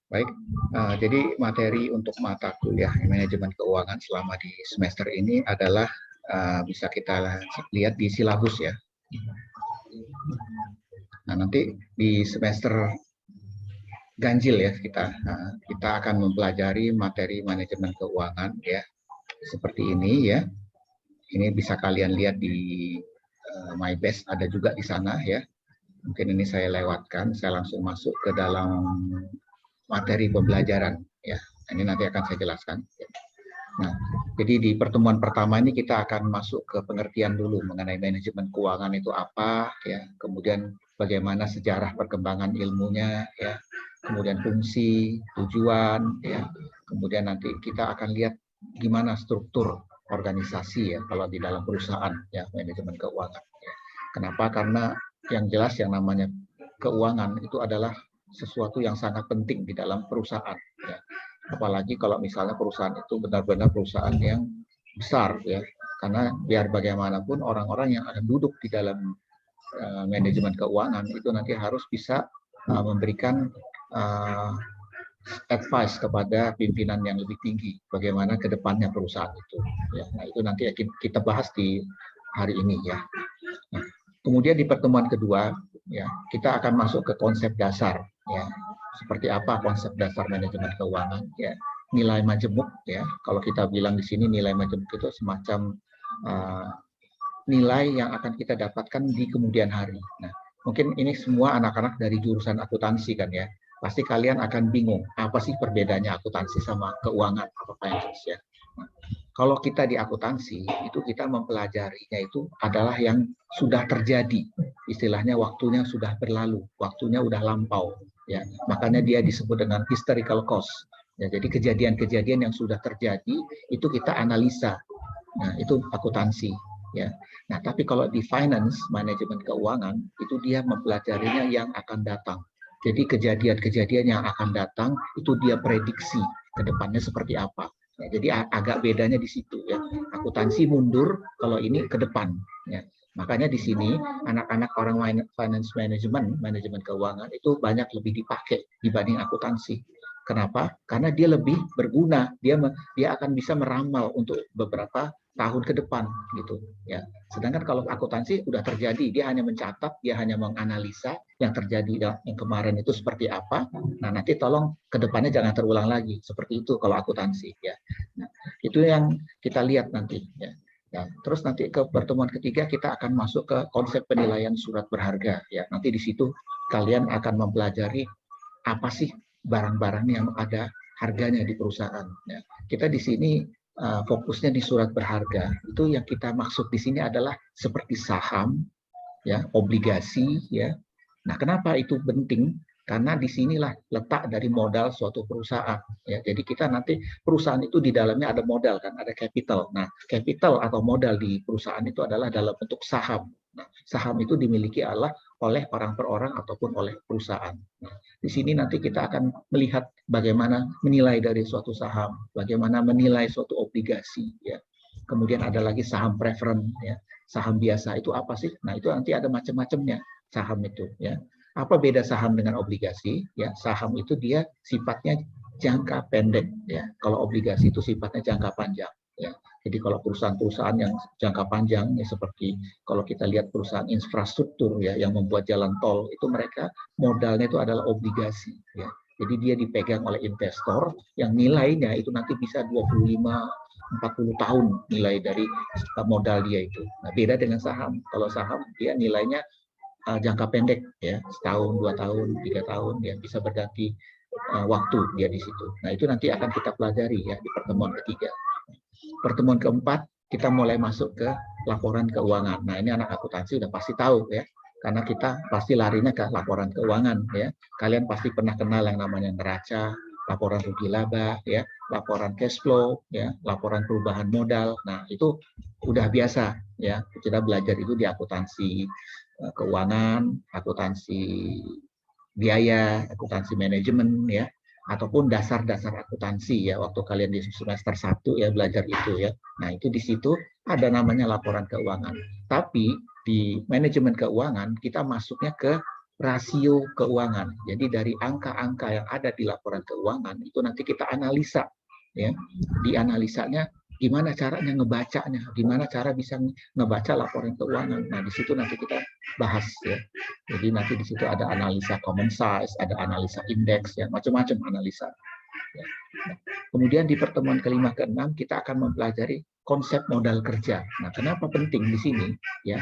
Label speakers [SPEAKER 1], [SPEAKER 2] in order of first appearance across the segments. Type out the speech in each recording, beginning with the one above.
[SPEAKER 1] Baik, jadi materi untuk mata kuliah manajemen keuangan selama di semester ini adalah bisa kita lihat di silabus ya. Nah, nanti di semester ganjil ya kita akan mempelajari materi manajemen keuangan ya seperti ini ya. Ini bisa kalian lihat di MyBest, ada juga di sana ya. Mungkin ini saya lewatkan, saya langsung masuk ke dalam materi pembelajaran ya. Ini nanti akan saya jelaskan. Nah, jadi di pertemuan pertama ini kita akan masuk ke pengertian dulu mengenai manajemen keuangan itu apa ya, kemudian bagaimana sejarah perkembangan ilmunya ya, kemudian fungsi, tujuan ya, kemudian nanti kita akan lihat gimana struktur organisasi ya kalau di dalam perusahaan ya manajemen keuangan ya. Kenapa? Karena yang jelas yang namanya keuangan itu adalah sesuatu yang sangat penting di dalam perusahaan ya. Apalagi kalau misalnya perusahaan itu benar-benar perusahaan yang besar ya, karena biar bagaimanapun orang-orang yang akan duduk di dalam manajemen keuangan itu nanti harus bisa memberikan advice kepada pimpinan yang lebih tinggi bagaimana ke depannya perusahaan itu ya. Nah, itu nanti kita bahas di hari ini ya. Nah, kemudian di pertemuan kedua ya kita akan masuk ke konsep dasar ya. Seperti apa konsep dasar manajemen keuangan ya. Nilai majemuk ya. Kalau kita bilang di sini nilai majemuk itu semacam nilai yang akan kita dapatkan di kemudian hari. Nah, mungkin ini semua anak-anak dari jurusan akuntansi kan ya. Pasti kalian akan bingung, apa sih perbedaannya akuntansi sama keuangan atau finance ya. Nah, kalau kita di akuntansi, itu kita mempelajarinya itu adalah yang sudah terjadi. Istilahnya waktunya sudah berlalu, waktunya udah lampau. Ya, makanya dia disebut dengan historical cost. Ya, jadi kejadian-kejadian yang sudah terjadi, itu kita analisa. Nah, itu akuntansi. Ya. Nah, tapi kalau di finance, manajemen keuangan, itu dia mempelajarinya yang akan datang. Jadi kejadian-kejadian yang akan datang itu dia prediksi ke depannya seperti apa. Ya, jadi agak bedanya di situ ya. Akuntansi mundur, kalau ini ke depan. Ya. Makanya di sini anak-anak orang finance management, manajemen keuangan itu banyak lebih dipakai dibanding akuntansi. Kenapa? Karena dia lebih berguna. Dia akan bisa meramal untuk beberapa tahun ke depan gitu ya. Sedangkan kalau akuntansi udah terjadi, dia hanya mencatat, dia hanya menganalisa yang terjadi yang kemarin itu seperti apa. Nah, nanti tolong ke depannya jangan terulang lagi. Seperti itu kalau akuntansi ya. Nah, itu yang kita lihat nanti ya. Ya, terus nanti ke pertemuan ketiga kita akan masuk ke konsep penilaian surat berharga ya. Nanti di situ kalian akan mempelajari apa sih barang-barang yang ada harganya di perusahaan. Ya. Kita di sini fokusnya di surat berharga. Itu yang kita maksud di sini adalah seperti saham, ya, obligasi, ya. Nah, kenapa itu penting? Karena disinilah letak dari modal suatu perusahaan. Ya, jadi kita nanti perusahaan itu di dalamnya ada modal kan, ada capital. Nah, capital atau modal di perusahaan itu adalah dalam bentuk saham. Nah, saham itu dimiliki oleh orang per orang ataupun oleh perusahaan. Nah, di sini nanti kita akan melihat bagaimana menilai dari suatu saham, bagaimana menilai suatu obligasi. Ya. Kemudian ada lagi saham preferen, ya. Saham biasa itu apa sih? Nah, itu nanti ada macam-macamnya saham itu ya. Apa beda saham dengan obligasi? Ya, saham itu dia sifatnya jangka pendek ya. Kalau obligasi itu sifatnya jangka panjang ya. Jadi kalau perusahaan-perusahaan yang jangka panjang ya seperti kalau kita lihat perusahaan infrastruktur ya yang membuat jalan tol itu mereka modalnya itu adalah obligasi ya. Jadi dia dipegang oleh investor yang nilainya itu nanti bisa 25-40 tahun nilai dari modal dia itu. Nah, beda dengan saham. Kalau saham dia nilainya jangka pendek ya, setahun, 2 tahun, 3 tahun ya bisa berganti waktu dia di situ. Nah, itu nanti akan kita pelajari ya di pertemuan ketiga. Pertemuan keempat kita mulai masuk ke laporan keuangan. Nah, ini anak akuntansi udah pasti tahu ya. Karena kita pasti larinya ke laporan keuangan ya. Kalian pasti pernah kenal yang namanya neraca, laporan rugi laba ya, laporan cash flow ya, laporan perubahan modal. Nah, itu udah biasa ya. Kita belajar itu di akuntansi keuangan, akuntansi biaya, akuntansi manajemen ya, ataupun dasar-dasar akuntansi ya waktu kalian di semester 1 ya belajar itu ya. Nah, itu di situ ada namanya laporan keuangan. Tapi di manajemen keuangan kita masuknya ke rasio keuangan. Jadi dari angka-angka yang ada di laporan keuangan itu nanti kita analisa, ya. Di analisanya gimana caranya ngebacanya, gimana cara bisa ngebaca laporan keuangan. Nah, di situ nanti kita bahas, ya. Jadi nanti di situ ada analisa common size, ada analisa indeks, ya, macam-macam analisa. Ya. Nah, kemudian di pertemuan kelima keenam kita akan mempelajari konsep modal kerja. Nah, kenapa penting di sini? Ya,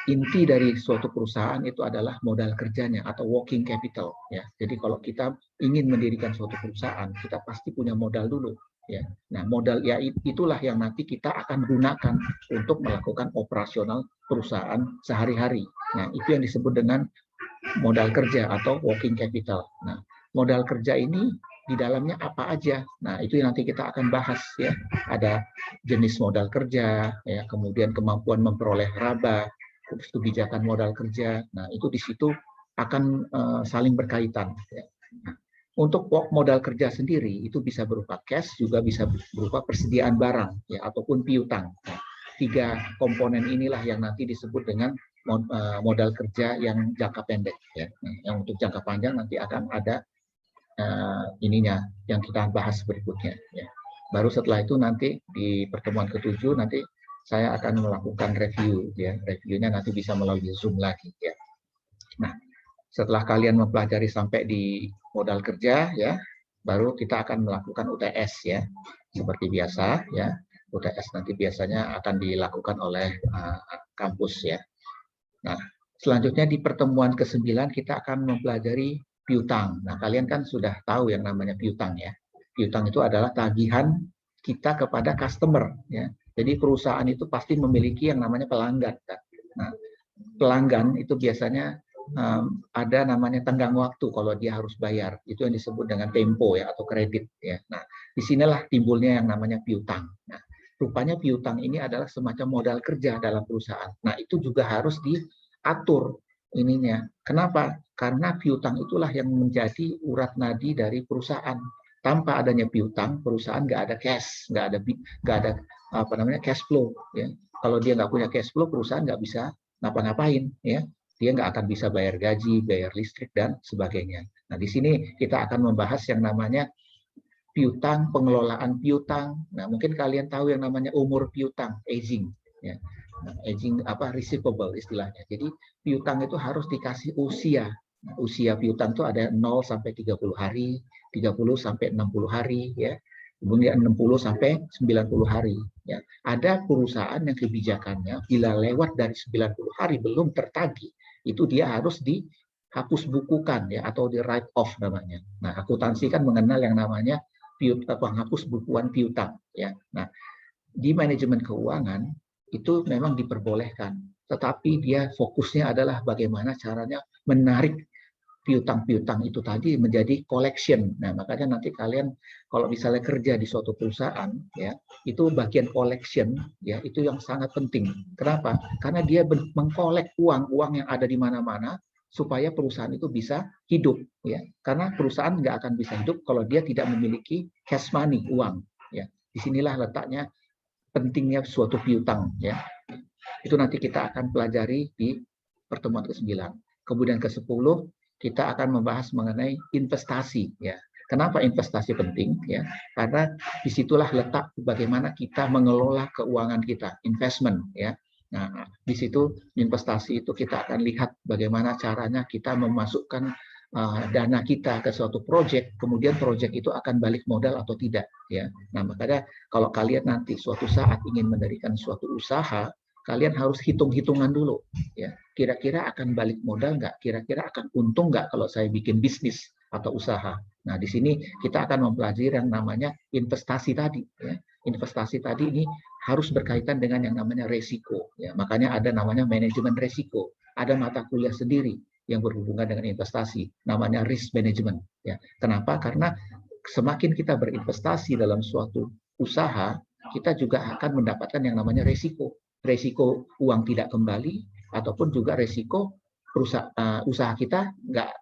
[SPEAKER 1] inti dari suatu perusahaan itu adalah modal kerjanya atau working capital. Ya, jadi kalau kita ingin mendirikan suatu perusahaan, kita pasti punya modal dulu. Ya, nah modal ya itulah yang nanti kita akan gunakan untuk melakukan operasional perusahaan sehari-hari. Nah, itu yang disebut dengan modal kerja atau working capital. Nah, modal kerja ini di dalamnya apa aja? Nah, itu yang nanti kita akan bahas, ya. Ada jenis modal kerja, ya, kemudian kemampuan memperoleh laba, kebijakan modal kerja. Nah, itu di situ akan saling berkaitan. Ya. Nah, untuk modal kerja sendiri itu bisa berupa cash, juga bisa berupa persediaan barang, ya, ataupun piutang. Nah, tiga komponen inilah yang nanti disebut dengan modal kerja yang jangka pendek, ya. Nah, yang untuk jangka panjang nanti akan ada ininya yang kita bahas berikutnya, ya. Baru setelah itu nanti di pertemuan ke-7 nanti saya akan melakukan review, ya. Reviewnya nanti bisa melalui Zoom lagi, ya. Nah, setelah kalian mempelajari sampai di modal kerja, ya, baru kita akan melakukan UTS, ya, seperti biasa, ya. UTS nanti biasanya akan dilakukan oleh kampus, ya. Nah, selanjutnya di pertemuan ke-9 kita akan mempelajari piutang. Nah, kalian kan sudah tahu yang namanya piutang, ya. Piutang itu adalah tagihan kita kepada customer, ya. Jadi perusahaan itu pasti memiliki yang namanya pelanggan, kan? Nah, pelanggan itu biasanya ada namanya tenggang waktu kalau dia harus bayar. Itu yang disebut dengan tempo, ya, atau kredit, ya. Nah, disinilah timbulnya yang namanya piutang. Nah, rupanya piutang ini adalah semacam modal kerja dalam perusahaan. Nah, itu juga harus diatur ininya. Kenapa? Karena piutang itulah yang menjadi urat nadi dari perusahaan. Tanpa adanya piutang, perusahaan nggak ada cash, nggak ada apa namanya cash flow. Ya. Kalau dia nggak punya cash flow, perusahaan nggak bisa ngapa-ngapain. Ya. Dia nggak akan bisa bayar gaji, bayar listrik, dan sebagainya. Nah, di sini kita akan membahas yang namanya piutang, pengelolaan piutang. Nah, mungkin kalian tahu yang namanya umur piutang, aging, ya. Nah, aging apa receivable istilahnya. Jadi piutang itu harus dikasih usia. Nah, usia piutang itu ada 0 sampai 30 hari, 30 sampai 60 hari, ya. Kemudian 60 sampai 90 hari, ya. Ada perusahaan yang kebijakannya bila lewat dari 90 hari belum tertagih, itu dia harus dihapus bukukan, ya, atau di write off namanya. Nah, akuntansi kan mengenal yang namanya penghapus bukuan piutang, ya. Nah, di manajemen keuangan itu memang diperbolehkan, tetapi dia fokusnya adalah bagaimana caranya menarik piutang-piutang itu tadi menjadi collection. Nah, makanya nanti kalian kalau misalnya kerja di suatu perusahaan, ya, itu bagian collection, ya, itu yang sangat penting. Kenapa? Karena dia mengkolek uang-uang yang ada di mana-mana supaya perusahaan itu bisa hidup, ya. Karena perusahaan nggak akan bisa hidup kalau dia tidak memiliki cash money, uang, ya. Disinilah letaknya pentingnya suatu piutang, ya. Itu nanti kita akan pelajari di pertemuan ke-9. Kemudian ke-10 kita akan membahas mengenai investasi, ya. Kenapa investasi penting, ya? Karena disitulah letak bagaimana kita mengelola keuangan kita, investment, ya. Nah, di situ investasi itu kita akan lihat bagaimana caranya kita memasukkan dana kita ke suatu proyek, kemudian proyek itu akan balik modal atau tidak, ya. Nah, makanya kalau kalian nanti suatu saat ingin mendirikan suatu usaha, kalian harus hitung-hitungan dulu, ya. Kira-kira akan balik modal nggak? Kira-kira akan untung nggak kalau saya bikin bisnis atau usaha? Nah, di sini kita akan mempelajari yang namanya investasi tadi, ya. Investasi tadi ini harus berkaitan dengan yang namanya resiko, ya. Makanya ada namanya manajemen resiko. Ada mata kuliah sendiri yang berhubungan dengan investasi, namanya risk management, ya. Kenapa? Karena semakin kita berinvestasi dalam suatu usaha, kita juga akan mendapatkan yang namanya resiko. Resiko uang tidak kembali, ataupun juga resiko usaha kita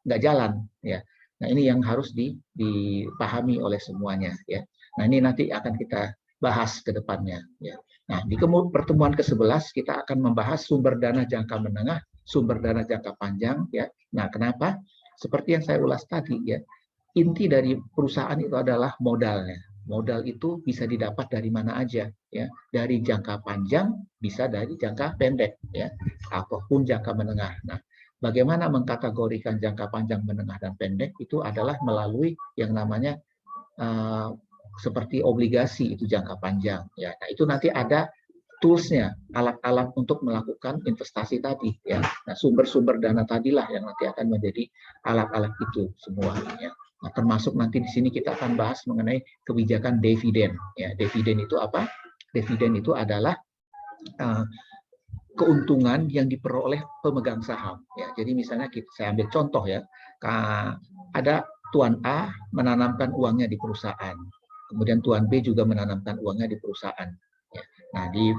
[SPEAKER 1] nggak jalan, ya. Nah, ini yang harus dipahami oleh semuanya, ya. Nah, ini nanti akan kita bahas ke depannya, ya. Nah, di pertemuan ke-11 kita akan membahas sumber dana jangka menengah, sumber dana jangka panjang ya. Nah, kenapa? Seperti yang saya ulas tadi ya, inti dari perusahaan itu adalah modalnya. Modal itu bisa didapat dari mana aja ya, dari jangka panjang bisa dari jangka pendek ya, apapun jangka menengah. Nah, bagaimana mengkategorikan jangka panjang, menengah dan pendek itu adalah melalui yang namanya seperti obligasi, itu jangka panjang ya. Nah, itu nanti ada toolsnya, alat-alat untuk melakukan investasi tadi ya. Nah, sumber-sumber dana tadilah yang nanti akan menjadi alat-alat itu semuanya. Nah, termasuk nanti di sini kita akan bahas mengenai kebijakan dividen ya. Dividen itu apa? Dividen itu adalah keuntungan yang diperoleh pemegang saham ya. Jadi misalnya saya ambil contoh ya, ada Tuan A menanamkan uangnya di perusahaan, kemudian Tuan B juga menanamkan uangnya di perusahaan. Nah, di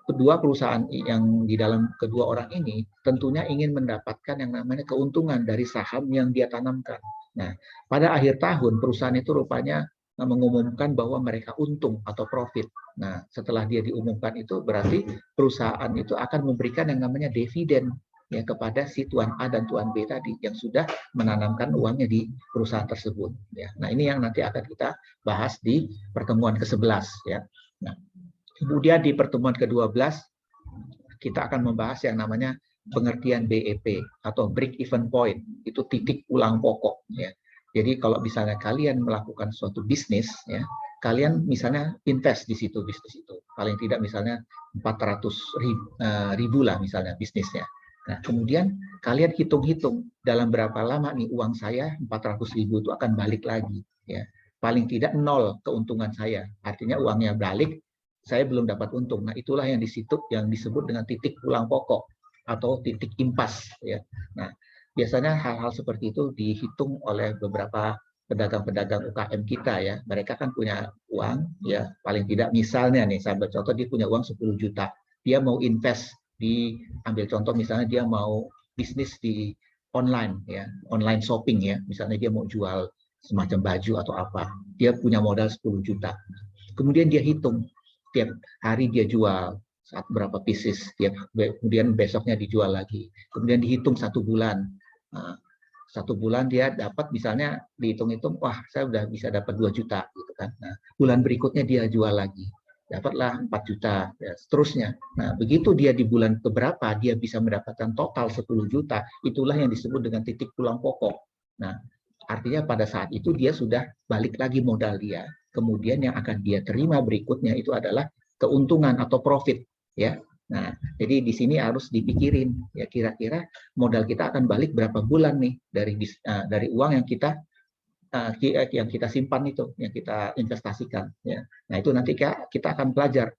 [SPEAKER 1] kedua perusahaan yang di dalam kedua orang ini tentunya ingin mendapatkan yang namanya keuntungan dari saham yang dia tanamkan. Nah, pada akhir tahun perusahaan itu rupanya mengumumkan bahwa mereka untung atau profit. Nah, setelah dia diumumkan itu berarti perusahaan itu akan memberikan yang namanya dividen ya kepada si Tuan A dan Tuan B tadi yang sudah menanamkan uangnya di perusahaan tersebut. Ya. Nah, ini yang nanti akan kita bahas di pertemuan ke-11 ya. Nah, kemudian di pertemuan ke-12 kita akan membahas yang namanya pengertian BEP atau break even point, itu titik pulang pokok ya. Jadi kalau misalnya kalian melakukan suatu bisnis ya, kalian misalnya invest di situ bisnis itu. Paling tidak misalnya 400 ribu lah misalnya bisnisnya. Nah, kemudian kalian hitung-hitung dalam berapa lama nih uang saya 400 ribu itu akan balik lagi ya. Paling tidak 0 keuntungan saya. Artinya uangnya balik, saya belum dapat untung. Nah, itulah yang disebut dengan titik pulang pokok atau titik impas ya. Nah, biasanya hal-hal seperti itu dihitung oleh beberapa pedagang-pedagang UKM kita ya. Mereka kan punya uang ya, paling tidak misalnya nih saya contoh, dia punya uang 10 juta. Dia mau invest ambil contoh misalnya dia mau bisnis di online ya, online shopping ya. Misalnya dia mau jual semacam baju atau apa. Dia punya modal 10 juta. Kemudian dia hitung tiap hari dia jual berapa pieces, kemudian besoknya dijual lagi, kemudian dihitung 1 bulan. Nah, 1 bulan dia dapat misalnya dihitung-hitung, wah saya udah bisa dapat 2 juta gitu kan. Nah, bulan berikutnya dia jual lagi, dapatlah 4 juta, ya, seterusnya. Nah, begitu dia di bulan keberapa dia bisa mendapatkan total 10 juta, itulah yang disebut dengan titik pulang pokok. Nah, artinya pada saat itu dia sudah balik lagi modal dia. Kemudian yang akan dia terima berikutnya itu adalah keuntungan atau profit ya. Nah, jadi di sini harus dipikirin ya, kira-kira modal kita akan balik berapa bulan nih dari uang yang kita simpan itu, yang kita investasikan ya. Nah, itu nanti kita akan belajar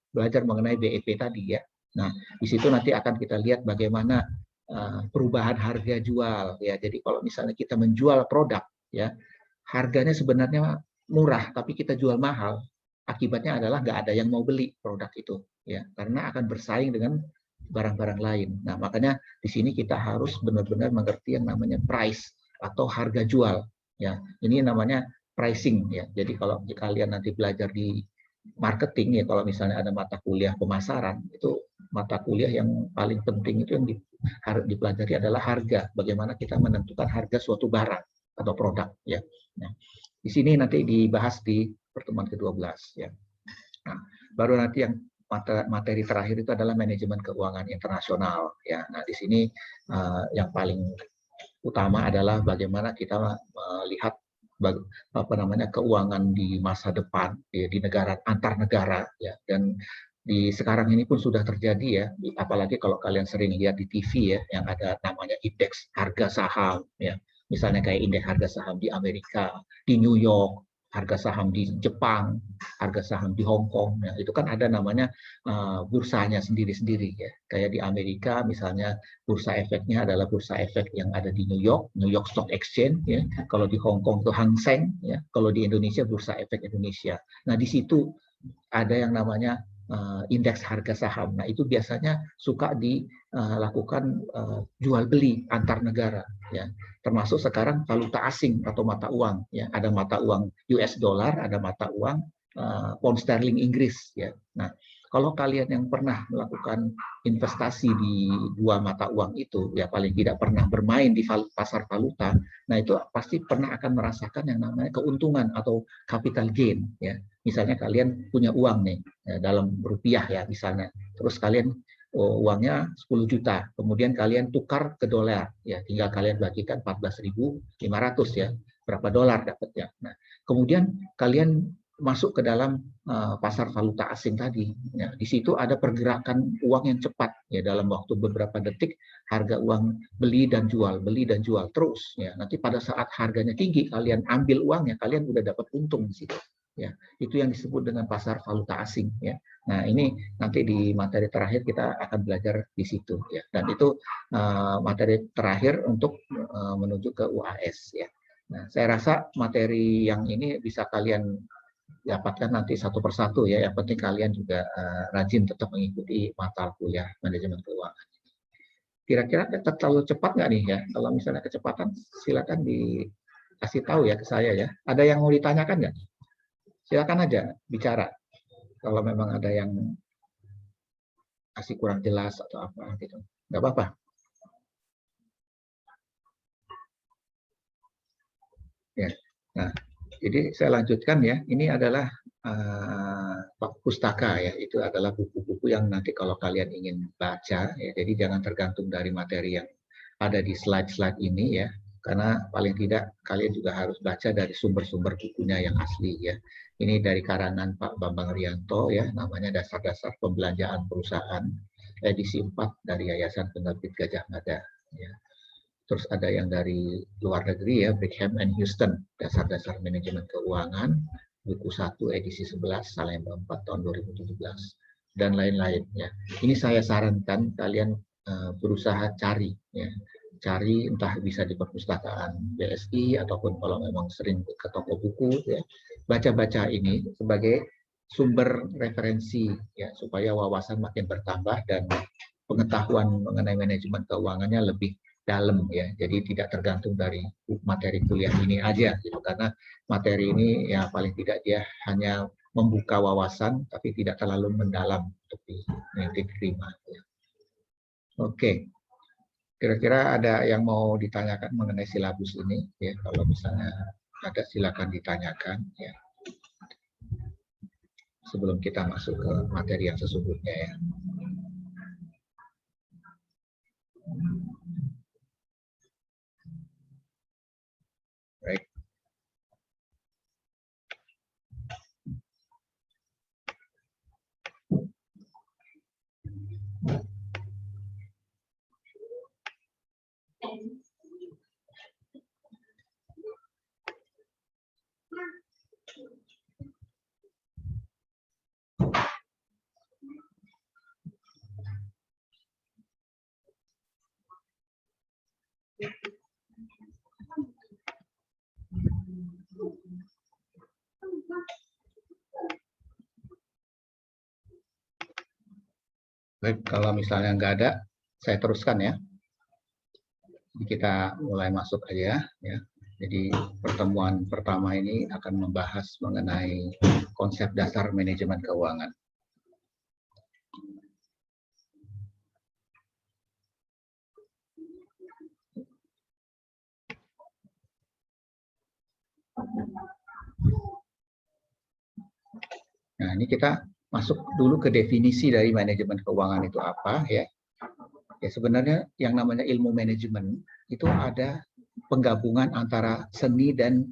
[SPEAKER 1] mengenai BEP tadi ya. Nah, di situ nanti akan kita lihat bagaimana perubahan harga jual ya. Jadi kalau misalnya kita menjual produk ya, harganya sebenarnya murah tapi kita jual mahal, akibatnya adalah nggak ada yang mau beli produk itu ya, karena akan bersaing dengan barang-barang lain. Nah, makanya di sini kita harus benar-benar mengerti yang namanya price atau harga jual ya. Ini namanya pricing ya. Jadi kalau kalian nanti belajar di marketing ya, kalau misalnya ada mata kuliah pemasaran, itu mata kuliah yang paling penting itu yang harus dipelajari adalah harga. Bagaimana kita menentukan harga suatu barang atau produk ya. Nah, di sini nanti dibahas di pertemuan ke-12 ya. Nah, baru nanti yang materi terakhir itu adalah manajemen keuangan internasional ya. Nah, di sini yang paling utama adalah bagaimana kita melihat keuangan di masa depan ya, di negara antar negara ya. Dan di sekarang ini pun sudah terjadi ya, apalagi kalau kalian sering lihat di TV ya, yang ada namanya indeks harga saham ya. Misalnya kayak indeks harga saham di Amerika, di New York, harga saham di Jepang, harga saham di Hong Kong. Ya, itu kan ada namanya bursanya sendiri-sendiri ya. Kayak di Amerika misalnya bursa efeknya adalah bursa efek yang ada di New York Stock Exchange ya. Kalau di Hong Kong itu Hang Seng ya. Kalau di Indonesia bursa efek Indonesia. Nah, di situ ada yang namanya indeks harga saham. Nah, itu biasanya suka dilakukan jual beli antar negara ya. Termasuk sekarang valuta asing atau mata uang ya. Ada mata uang US dollar, ada mata uang pound sterling Inggris ya. Nah, Kalau kalian yang pernah melakukan investasi di dua mata uang itu, ya paling tidak pernah bermain di pasar valuta, nah itu pasti pernah akan merasakan yang namanya keuntungan atau capital gain. Ya, misalnya kalian punya uang nih ya, dalam rupiah ya misalnya, terus kalian uangnya 10 juta, kemudian kalian tukar ke dolar, ya tinggal kalian bagikan 14.500 ya, berapa dolar dapatnya. Nah, kemudian kalian masuk ke dalam pasar valuta asing tadi. Ya, di situ ada pergerakan uang yang cepat ya, dalam waktu beberapa detik harga uang beli dan jual terus ya. Nanti pada saat harganya tinggi kalian ambil uangnya, kalian udah dapat untung di situ. Ya, itu yang disebut dengan pasar valuta asing ya. Nah, ini nanti di materi terakhir kita akan belajar di situ ya. Dan itu materi terakhir untuk menuju ke UAS ya. Nah, saya rasa materi yang ini bisa kalian dapatkan nanti satu persatu ya. Yang penting kalian juga rajin tetap mengikuti mata kuliah manajemen keuangan. Kira-kira terlalu cepat nggak nih ya? Kalau misalnya kecepatan, silakan dikasih tahu ya ke saya ya. Ada yang mau ditanyakan nggak? Silakan aja bicara. Kalau memang ada yang kasih kurang jelas atau apa gitu, nggak apa-apa. Ya. Nah, jadi saya lanjutkan ya. Ini adalah pustaka ya. Itu adalah buku-buku yang nanti kalau kalian ingin baca ya. Jadi jangan tergantung dari materi yang ada di slide-slide ini ya. Karena paling tidak kalian juga harus baca dari sumber-sumber bukunya yang asli ya. Ini dari karangan Pak Bambang Rianto ya, namanya Dasar-Dasar Pembelanjaan Perusahaan, edisi 4 dari Yayasan Penerbit Gajah Mada ya. Terus ada yang dari luar negeri ya, Brigham and Houston, Dasar-Dasar Manajemen Keuangan, buku 1 edisi 11, Salemba 4 tahun 2017, dan lain-lain ya. Ini saya sarankan kalian berusaha cari ya. Cari entah bisa di perpustakaan BSI ataupun kalau memang sering ke toko buku ya. Baca-baca ini sebagai sumber referensi ya, supaya wawasan makin bertambah dan pengetahuan mengenai manajemen keuangannya lebih dalam ya, jadi tidak tergantung dari materi kuliah ini aja gitu, karena materi ini ya paling tidak dia hanya membuka wawasan tapi tidak terlalu mendalam untuk diterima ya. Oke, kira-kira ada yang mau ditanyakan mengenai silabus ini ya? Kalau misalnya ada silakan ditanyakan ya, sebelum kita masuk ke materi yang sesungguhnya ya. Baik. Baik, kalau misalnya nggak ada, saya teruskan ya. Jadi kita mulai masuk aja ya. Jadi pertemuan pertama ini akan membahas mengenai konsep dasar manajemen keuangan. Nah, ini kita masuk dulu ke definisi dari manajemen keuangan itu apa ya. Ya sebenarnya yang namanya ilmu manajemen itu ada penggabungan antara seni dan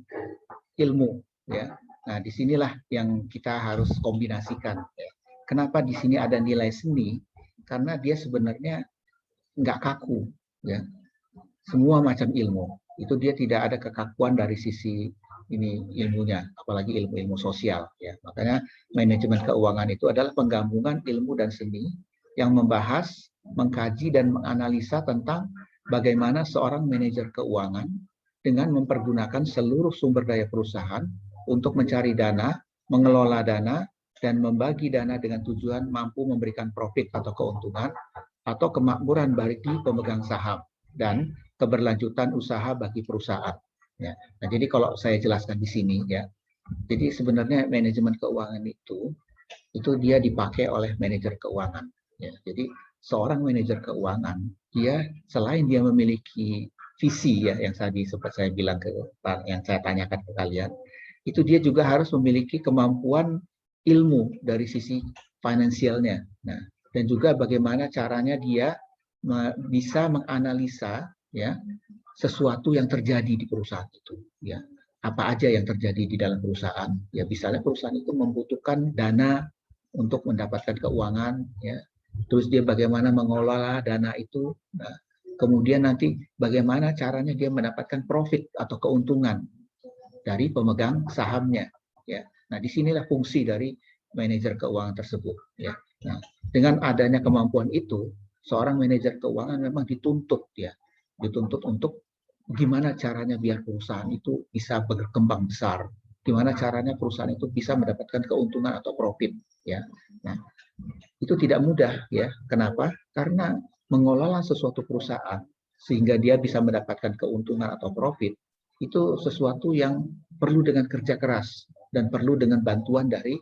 [SPEAKER 1] ilmu ya. Nah, disinilah yang kita harus kombinasikan ya. Kenapa di sini ada nilai seni? Karena dia sebenarnya nggak kaku ya. Semua macam ilmu itu dia tidak ada kekakuan dari sisi ini ilmunya, apalagi ilmu-ilmu sosial ya. Makanya manajemen keuangan itu adalah penggabungan ilmu dan seni yang membahas, mengkaji dan menganalisa tentang bagaimana seorang manajer keuangan dengan mempergunakan seluruh sumber daya perusahaan untuk mencari dana, mengelola dana, dan membagi dana dengan tujuan mampu memberikan profit atau keuntungan atau kemakmuran bagi pemegang saham dan keberlanjutan usaha bagi perusahaan. Ya. Nah, jadi kalau saya jelaskan di sini ya, jadi sebenarnya manajemen keuangan itu itu dia dipakai oleh manajer keuangan. Ya, jadi seorang manajer keuangan, dia selain dia memiliki visi ya yang tadi sempat saya bilang yang saya tanyakan ke kalian, itu dia juga harus memiliki kemampuan ilmu dari sisi finansialnya. Nah, dan juga bagaimana caranya dia bisa menganalisa ya sesuatu yang terjadi di perusahaan itu. Ya, apa aja yang terjadi di dalam perusahaan? Ya, misalnya perusahaan itu membutuhkan dana untuk mendapatkan keuangan, ya. Terus dia bagaimana mengelola dana itu. Nah, kemudian nanti bagaimana caranya dia mendapatkan profit atau keuntungan dari pemegang sahamnya, ya. Nah, disinilah fungsi dari manajer keuangan tersebut, ya. Nah, dengan adanya kemampuan itu, seorang manajer keuangan memang dituntut, ya, dituntut untuk gimana caranya biar perusahaan itu bisa berkembang besar, gimana caranya perusahaan itu bisa mendapatkan keuntungan atau profit, ya. Nah, itu tidak mudah, ya. Kenapa? Karena mengelola sesuatu perusahaan sehingga dia bisa mendapatkan keuntungan atau profit itu sesuatu yang perlu dengan kerja keras dan perlu dengan bantuan dari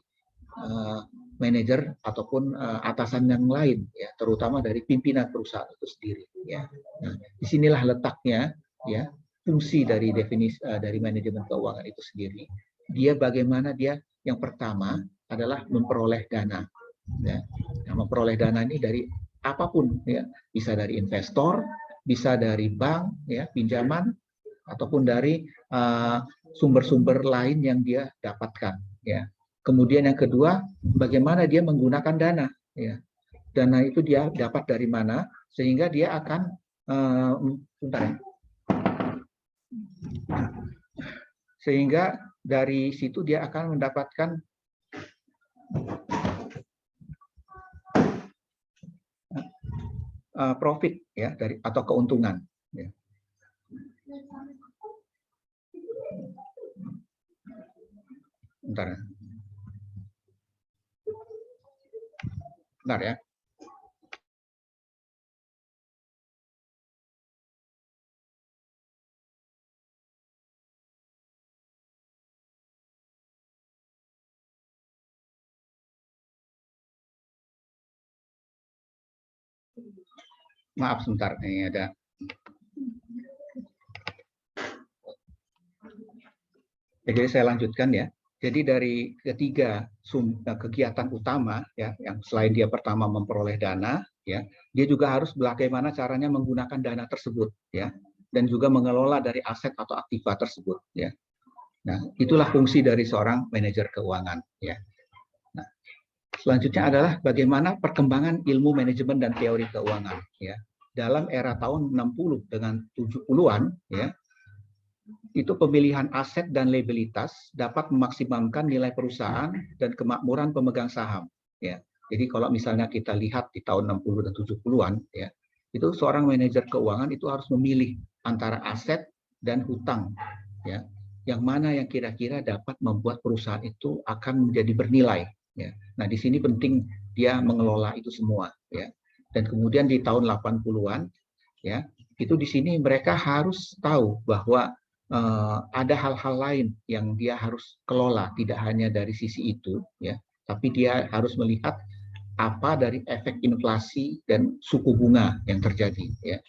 [SPEAKER 1] manajer ataupun atasan yang lain, ya, terutama dari pimpinan perusahaan itu sendiri, ya. Nah, disinilah letaknya, ya, fungsi dari definisi dari manajemen keuangan itu sendiri. Dia bagaimana dia yang pertama adalah memperoleh dana, ya. Nah, memperoleh dana ini dari apapun, ya, bisa dari investor, bisa dari bank, ya, pinjaman, ataupun dari sumber-sumber lain yang dia dapatkan, ya. Kemudian yang kedua, bagaimana dia menggunakan dana, ya. Dana itu dia dapat dari mana sehingga dia akan sehingga dari situ dia akan mendapatkan profit, ya, dari atau keuntungan, ya. Bentar ya. Bentar ya. Maaf sebentar, ini ada. Jadi saya lanjutkan ya. Jadi dari ketiga kegiatan utama, ya, yang selain dia pertama memperoleh dana, ya, dia juga harus bagaimana caranya menggunakan dana tersebut, ya, dan juga mengelola dari aset atau aktiva tersebut, ya. Nah, itulah fungsi dari seorang manajer keuangan, ya. Nah, selanjutnya adalah bagaimana perkembangan ilmu manajemen dan teori keuangan, ya. Dalam era tahun 60 dengan 70-an, ya, itu pemilihan aset dan liabilitas dapat memaksimalkan nilai perusahaan dan kemakmuran pemegang saham, ya. Jadi kalau misalnya kita lihat di tahun 60 dan 70-an, ya, itu seorang manajer keuangan itu harus memilih antara aset dan hutang, ya. Yang mana yang kira-kira dapat membuat perusahaan itu akan menjadi bernilai, ya. Nah, di sini penting dia mengelola itu semua, ya. Dan kemudian di tahun 80-an, ya, itu di sini mereka harus tahu bahwa ada hal-hal lain yang dia harus kelola, tidak hanya dari sisi itu, ya, tapi dia harus melihat apa dari efek inflasi dan suku bunga yang terjadi, ya.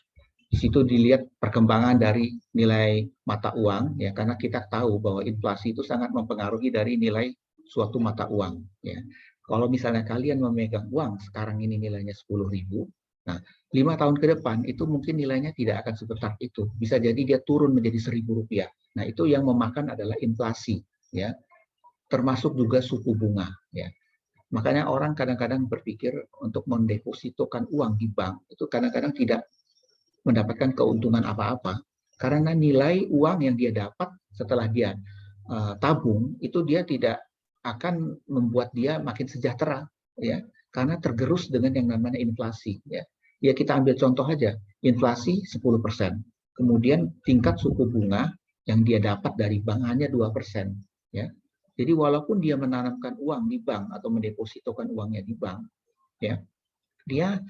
[SPEAKER 1] Di situ dilihat perkembangan dari nilai mata uang, ya, karena kita tahu bahwa inflasi itu sangat mempengaruhi dari nilai suatu mata uang, ya. Kalau misalnya kalian memegang uang sekarang ini nilainya 10.000, nah 5 tahun ke depan itu mungkin nilainya tidak akan sebesar itu, bisa jadi dia turun menjadi Rp1.000. Nah, itu yang memakan adalah inflasi, ya, termasuk juga suku bunga, ya. Makanya orang kadang-kadang berpikir untuk mendepositokan uang di bank itu kadang-kadang tidak mendapatkan keuntungan apa-apa, karena nilai uang yang dia dapat setelah dia tabung itu dia tidak akan membuat dia makin sejahtera, ya, karena tergerus dengan yang namanya inflasi, ya. Ya, kita ambil contoh aja, inflasi 10%, kemudian tingkat suku bunga yang dia dapat dari bank hanya 2%, ya. Jadi walaupun dia menanamkan uang di bank atau mendepositokan uangnya di bank, ya, dia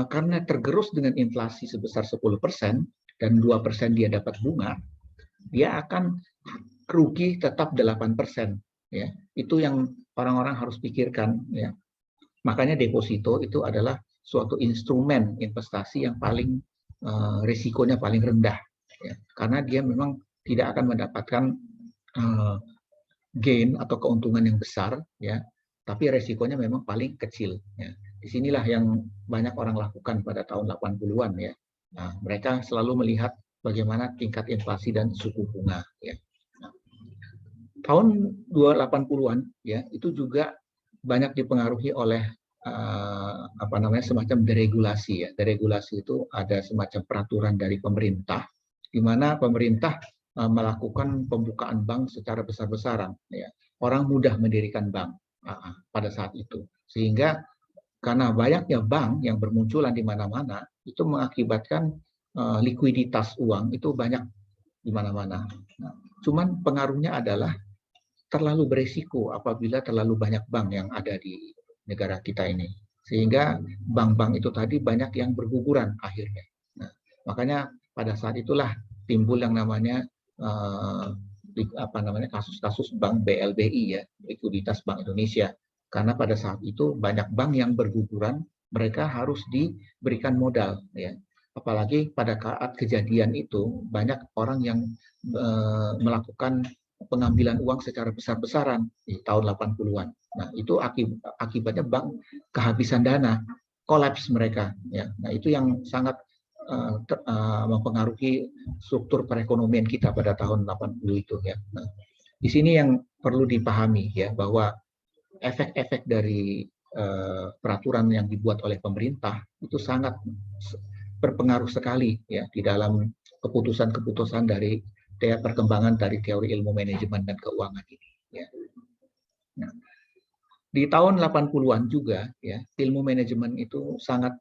[SPEAKER 1] karena tergerus dengan inflasi sebesar 10% dan 2% dia dapat bunga, dia akan rugi tetap 8%, ya. Itu yang orang-orang harus pikirkan, ya. Makanya deposito itu adalah suatu instrumen investasi yang paling risikonya paling rendah, ya. Karena dia memang tidak akan mendapatkan gain atau keuntungan yang besar, ya, tapi resikonya memang paling kecil, ya. Disinilah yang banyak orang lakukan pada tahun 80-an, ya. Nah, mereka selalu melihat bagaimana tingkat inflasi dan suku bunga, ya. Nah, tahun 80-an, ya, itu juga banyak dipengaruhi oleh semacam deregulasi, ya. Deregulasi itu ada semacam peraturan dari pemerintah, di mana pemerintah melakukan pembukaan bank secara besar-besaran, ya. Orang mudah mendirikan bank pada saat itu, sehingga karena banyaknya bank yang bermunculan di mana-mana, itu mengakibatkan likuiditas uang itu banyak di mana-mana. Nah, cuman pengaruhnya adalah terlalu beresiko apabila terlalu banyak bank yang ada di negara kita ini, sehingga bank-bank itu tadi banyak yang berguguran akhirnya. Nah, makanya pada saat itulah timbul yang namanya kasus-kasus bank BLBI, ya, likuiditas Bank Indonesia. Karena pada saat itu banyak bank yang berguguran, mereka harus diberikan modal, ya. Apalagi pada saat kejadian itu banyak orang yang melakukan pengambilan uang secara besar-besaran di tahun 80-an. Nah, itu akibatnya bank kehabisan dana, kolaps mereka, ya. Nah, itu yang sangat mempengaruhi struktur perekonomian kita pada tahun 80 itu, ya. Nah, di sini yang perlu dipahami, ya, bahwa efek-efek dari peraturan yang dibuat oleh pemerintah itu sangat berpengaruh sekali, ya, di dalam keputusan-keputusan dari perkembangan dari teori ilmu manajemen dan keuangan ini, ya. Nah, di tahun 80-an juga, ya, ilmu manajemen itu sangat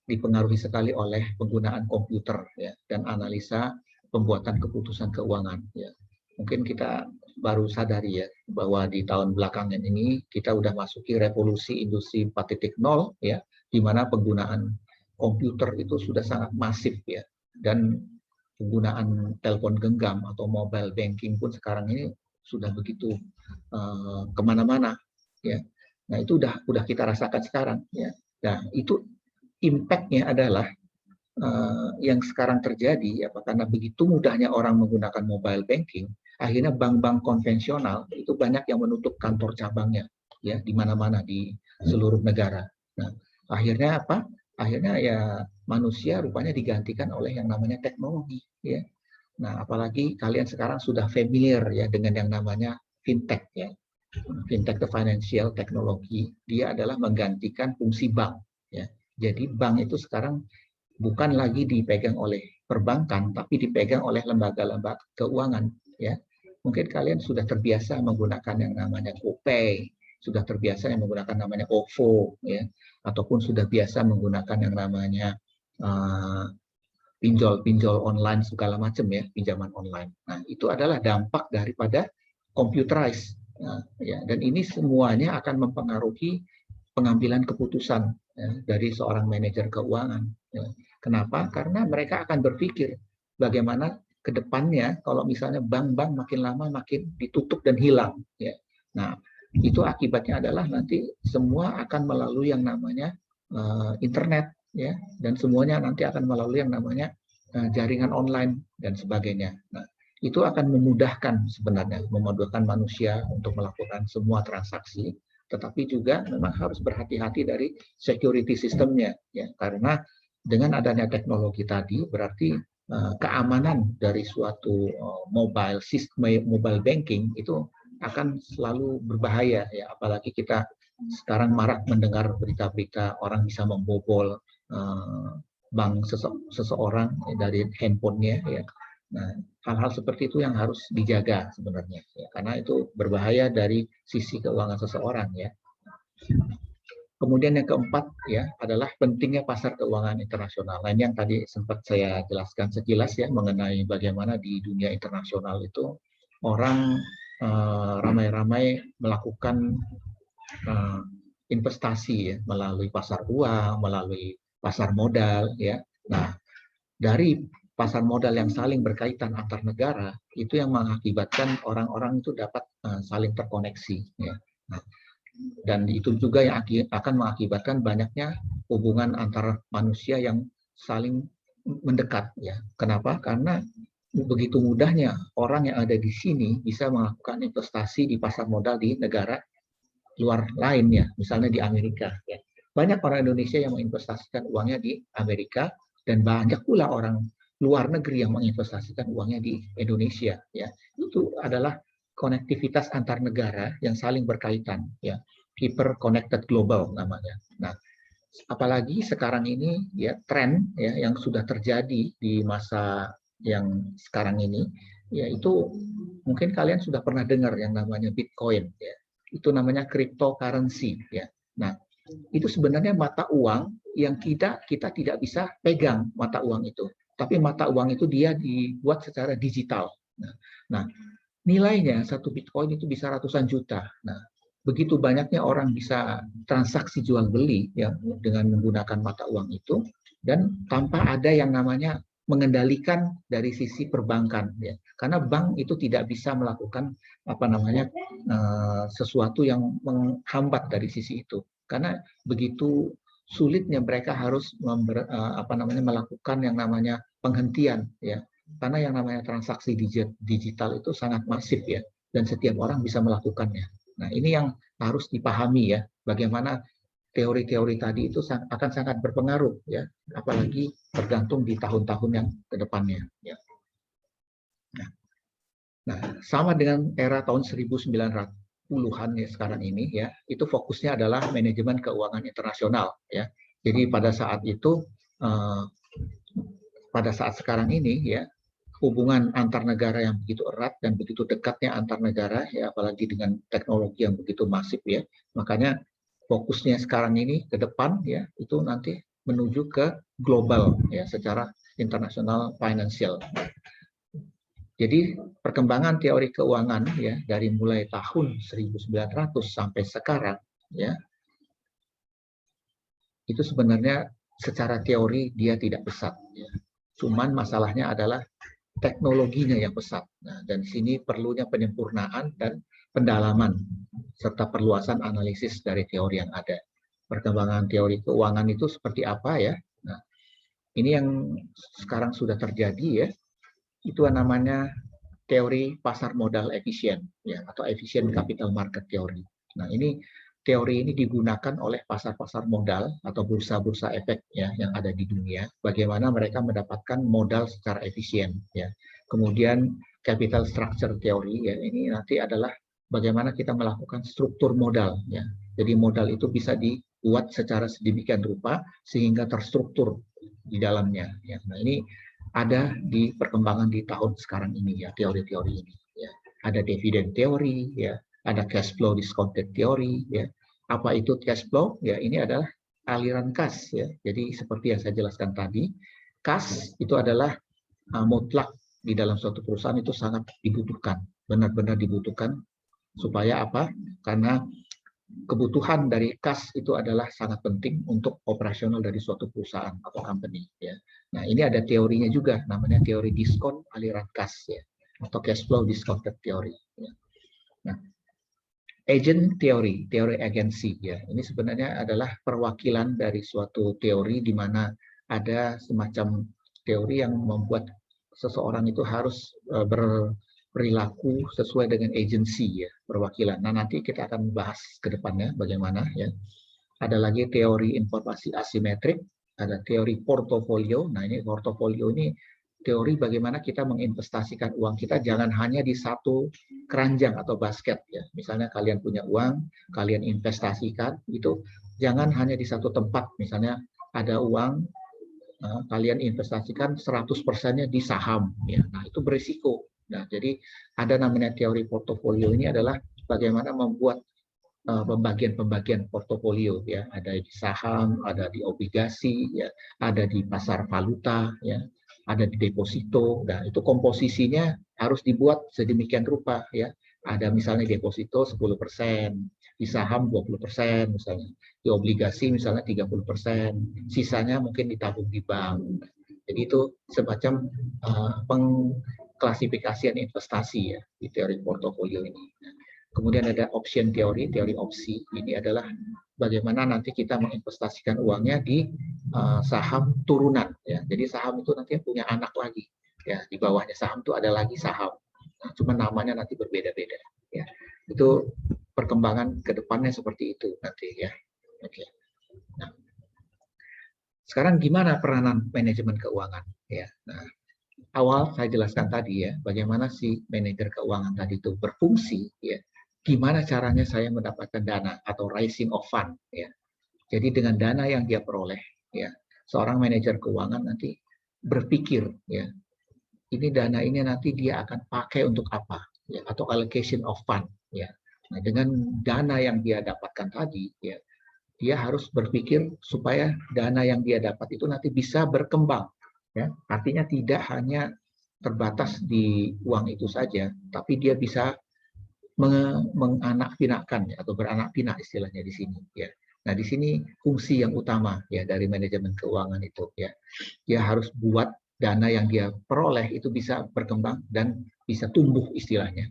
[SPEAKER 1] dipengaruhi sekali oleh penggunaan komputer, ya, dan analisa pembuatan keputusan keuangan, ya. Mungkin kita baru sadari, ya, bahwa di tahun belakangan ini kita udah masuki revolusi industri 4.0, ya, di mana penggunaan komputer itu sudah sangat masif, ya, dan penggunaan telepon genggam atau mobile banking pun sekarang ini sudah begitu kemana-mana, ya. Nah, itu udah kita rasakan sekarang, ya. Nah, itu impact-nya adalah yang sekarang terjadi, ya, karena begitu mudahnya orang menggunakan mobile banking, akhirnya bank-bank konvensional itu banyak yang menutup kantor cabangnya, ya, di mana-mana di seluruh negara. Nah, akhirnya apa? Akhirnya ya manusia rupanya digantikan oleh yang namanya teknologi, ya. Nah, apalagi kalian sekarang sudah familiar, ya, dengan yang namanya fintech, ya. Fintech the financial technology, dia adalah menggantikan fungsi bank, ya. Jadi bank itu sekarang bukan lagi dipegang oleh perbankan, tapi dipegang oleh lembaga-lembaga keuangan, ya. Mungkin kalian sudah terbiasa menggunakan yang namanya GoPay, sudah terbiasa yang menggunakan namanya OVO, ya, ataupun sudah biasa menggunakan yang namanya pinjol online segala macam, ya, pinjaman online. Nah, itu adalah dampak daripada computerized, ya, dan ini semuanya akan mempengaruhi pengambilan keputusan, ya, dari seorang manajer keuangan, ya. Kenapa? Karena mereka akan berpikir bagaimana ke depannya kalau misalnya bank-bank makin lama makin ditutup dan hilang, ya. Nah, itu akibatnya adalah nanti semua akan melalui yang namanya internet, ya, dan semuanya nanti akan melalui yang namanya jaringan online dan sebagainya. Nah, itu akan memudahkan sebenarnya, memudahkan manusia untuk melakukan semua transaksi, tetapi juga memang harus berhati-hati dari security sistemnya, ya, karena dengan adanya teknologi tadi berarti keamanan dari suatu mobile banking itu akan selalu berbahaya, ya, apalagi kita sekarang marak mendengar berita-berita orang bisa membobol bank seseorang dari handphonenya, ya. Nah, hal-hal seperti itu yang harus dijaga sebenarnya, ya, karena itu berbahaya dari sisi keuangan seseorang, ya. Kemudian yang keempat, ya, adalah pentingnya pasar keuangan internasional. Nah, ini yang tadi sempat saya jelaskan sekilas, ya, mengenai bagaimana di dunia internasional itu orang ramai-ramai melakukan investasi, ya, melalui pasar uang, melalui pasar modal, ya. Nah, dari pasar modal yang saling berkaitan antar negara itu yang mengakibatkan orang-orang itu dapat saling terkoneksi. Ya. Nah, dan itu juga yang akan mengakibatkan banyaknya hubungan antar manusia yang saling mendekat. Ya. Kenapa? Karena begitu mudahnya orang yang ada di sini bisa melakukan investasi di pasar modal di negara luar lainnya, misalnya di Amerika. Ya. Banyak orang Indonesia yang menginvestasikan uangnya di Amerika dan banyak pula orang luar negeri yang menginvestasikan uangnya di Indonesia. Ya, itu adalah konektivitas antar negara yang saling berkaitan. Ya, hyper connected global namanya. Nah, apalagi sekarang ini ya tren ya yang sudah terjadi di masa yang sekarang ini, yaitu mungkin kalian sudah pernah dengar yang namanya Bitcoin. Ya, itu namanya cryptocurrency. Ya, nah itu sebenarnya mata uang yang kita tidak bisa pegang mata uang itu, tapi mata uang itu dia dibuat secara digital. Nah, nilainya satu Bitcoin itu bisa ratusan juta. Nah, begitu banyaknya orang bisa transaksi jual beli ya dengan menggunakan mata uang itu dan tanpa ada yang namanya mengendalikan dari sisi perbankan ya. Karena bank itu tidak bisa melakukan apa namanya sesuatu yang menghambat dari sisi itu. Karena begitu sulitnya mereka harus melakukan yang namanya penghentian ya. Karena yang namanya transaksi digital itu sangat masif ya dan setiap orang bisa melakukannya. Nah, ini yang harus dipahami ya, bagaimana teori-teori tadi itu akan sangat berpengaruh ya, apalagi tergantung di tahun-tahun yang ke depannya ya. Nah, sama dengan era tahun 1900-an ya sekarang ini ya, itu fokusnya adalah manajemen keuangan internasional ya. Jadi pada saat itu pada saat sekarang ini ya, hubungan antar negara yang begitu erat dan begitu dekatnya antar negara ya, apalagi dengan teknologi yang begitu masif ya, makanya fokusnya sekarang ini ke depan ya itu nanti menuju ke global ya secara internasional financial. Jadi perkembangan teori keuangan ya dari mulai tahun 1900 sampai sekarang ya itu sebenarnya secara teori dia tidak pesat ya. Cuman masalahnya adalah teknologinya yang pesat. Nah, dan di sini perlunya penyempurnaan dan pendalaman serta perluasan analisis dari teori yang ada. Perkembangan teori keuangan itu seperti apa ya? Nah, ini yang sekarang sudah terjadi ya. Itu namanya teori pasar modal efisien ya atau efficient capital market theory. Nah, teori ini digunakan oleh pasar-pasar modal atau bursa-bursa efek ya yang ada di dunia. Bagaimana mereka mendapatkan modal secara efisien ya. Kemudian capital structure theory ya ini nanti adalah bagaimana kita melakukan struktur modal ya. Jadi modal itu bisa dibuat secara sedemikian rupa sehingga terstruktur di dalamnya ya. Nah, ini ada di perkembangan di tahun sekarang ini ya teori-teori ini ya. Ada dividend theory ya, ada cash flow discounted theory ya. Apa itu cash flow? Ya, ini adalah aliran kas ya. Jadi seperti yang saya jelaskan tadi, kas itu adalah mutlak di dalam suatu perusahaan itu sangat dibutuhkan, benar-benar dibutuhkan supaya apa? Karena kebutuhan dari kas itu adalah sangat penting untuk operasional dari suatu perusahaan atau company ya. Nah, ini ada teorinya juga namanya teori diskon aliran kas ya atau cash flow discounted theory ya. Nah, agent teori, teori agensi ya. Ini sebenarnya adalah perwakilan dari suatu teori di mana ada semacam teori yang membuat seseorang itu harus berperilaku sesuai dengan agensi ya, perwakilan. Nah, nanti kita akan bahas ke depannya bagaimana ya. Ada lagi teori informasi asimetrik, ada teori portofolio. Nah, ini portofolio ini teori bagaimana kita menginvestasikan uang kita jangan hanya di satu keranjang atau basket ya. Misalnya kalian punya uang, kalian investasikan itu jangan hanya di satu tempat. Misalnya ada uang kalian investasikan 100%-nya di saham ya. Nah, itu berisiko. Nah, jadi ada namanya teori portofolio ini adalah bagaimana membuat pembagian-pembagian portofolio ya, ada di saham, ada di obligasi ya, ada di pasar valuta ya, ada di deposito. Nah, itu komposisinya harus dibuat sedemikian rupa ya. Ada misalnya deposito 10%, di saham 20% misalnya, di obligasi misalnya 30%, sisanya mungkin ditabung di bank. Jadi itu semacam pengklasifikasian investasi ya di teori portofolio ini. Kemudian ada option teori, teori opsi. Ini adalah bagaimana nanti kita menginvestasikan uangnya di saham turunan. Ya. Jadi saham itu nanti punya anak lagi. Ya, di bawahnya saham itu ada lagi saham. Nah, cuma namanya nanti berbeda-beda. Ya. Itu perkembangan ke depannya seperti itu nanti ya. Oke. Nah, sekarang gimana peranan manajemen keuangan? Ya. Nah, awal saya jelaskan tadi ya, bagaimana si manajer keuangan tadi itu berfungsi ya. Gimana caranya saya mendapatkan dana atau raising of fund ya. Jadi dengan dana yang dia peroleh ya, seorang manajer keuangan nanti berpikir ya, ini dana ini nanti dia akan pakai untuk apa ya, atau allocation of fund ya. Nah, dengan dana yang dia dapatkan tadi ya, dia harus berpikir supaya dana yang dia dapat itu nanti bisa berkembang ya. Artinya tidak hanya terbatas di uang itu saja, tapi dia bisa menganak pinakan ya, atau beranak pinak istilahnya di sini ya. Nah, di sini fungsi yang utama ya dari manajemen keuangan itu ya. Dia harus buat dana yang dia peroleh itu bisa berkembang dan bisa tumbuh istilahnya.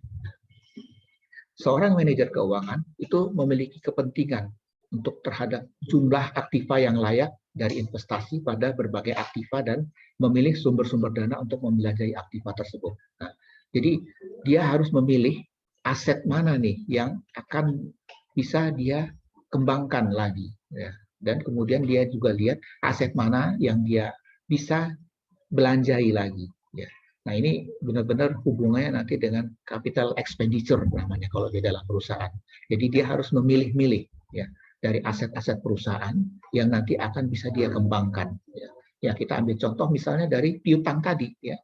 [SPEAKER 1] Seorang manajer keuangan itu memiliki kepentingan untuk terhadap jumlah aktiva yang layak dari investasi pada berbagai aktiva dan memilih sumber-sumber dana untuk membelajahi aktiva tersebut. Nah, jadi dia harus memilih aset mana nih yang akan bisa dia kembangkan lagi ya. Dan kemudian dia juga lihat aset mana yang dia bisa belanjai lagi ya. Nah, ini benar-benar hubungannya nanti dengan capital expenditure namanya kalau di dalam perusahaan. Jadi dia harus memilih-milih ya dari aset-aset perusahaan yang nanti akan bisa dia kembangkan ya. Ya, kita ambil contoh misalnya dari piutang tadi ya.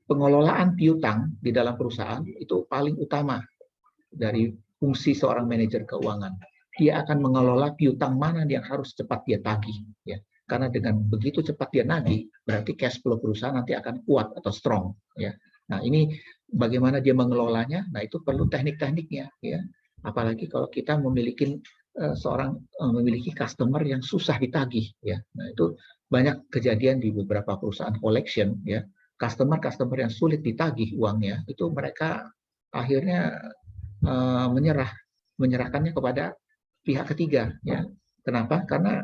[SPEAKER 1] Pengelolaan piutang di dalam perusahaan itu paling utama dari fungsi seorang manajer keuangan. Dia akan mengelola piutang mana yang harus cepat dia tagih ya. Karena dengan begitu cepat dia nagih, berarti cash flow perusahaan nanti akan kuat atau strong ya. Nah, ini bagaimana dia mengelolanya? Nah, itu perlu teknik-tekniknya ya. Apalagi kalau kita memiliki memiliki customer yang susah ditagih ya. Nah, itu banyak kejadian di beberapa perusahaan collection ya. Customer yang sulit ditagih uangnya itu mereka akhirnya menyerahkannya kepada pihak ketiga ya. Kenapa? Karena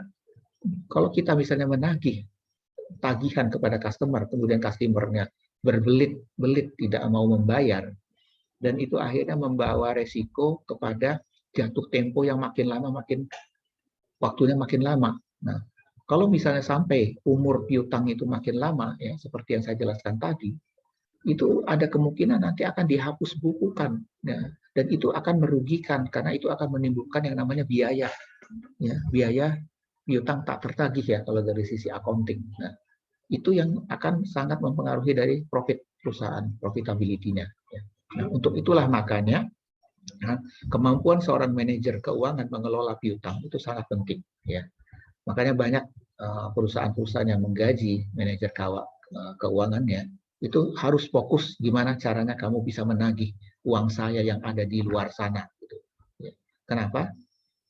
[SPEAKER 1] kalau kita misalnya menagih tagihan kepada customer, kemudian customernya berbelit-belit tidak mau membayar, dan itu akhirnya membawa resiko kepada jatuh tempo yang makin lama waktunya makin lama. Nah, kalau misalnya sampai umur piutang itu makin lama ya seperti yang saya jelaskan tadi, itu ada kemungkinan nanti akan dihapus bukukan ya, dan itu akan merugikan karena itu akan menimbulkan yang namanya biaya ya, biaya piutang tak tertagih ya kalau dari sisi accounting. Nah, itu yang akan sangat mempengaruhi dari profit perusahaan, profitability-nya ya. Nah, untuk itulah makanya kemampuan seorang manajer keuangan mengelola piutang itu sangat penting ya. Makanya banyak perusahaan-perusahaan yang menggaji manajer keuangannya itu harus fokus gimana caranya kamu bisa menagih uang saya yang ada di luar sana gitu. Ya. Kenapa?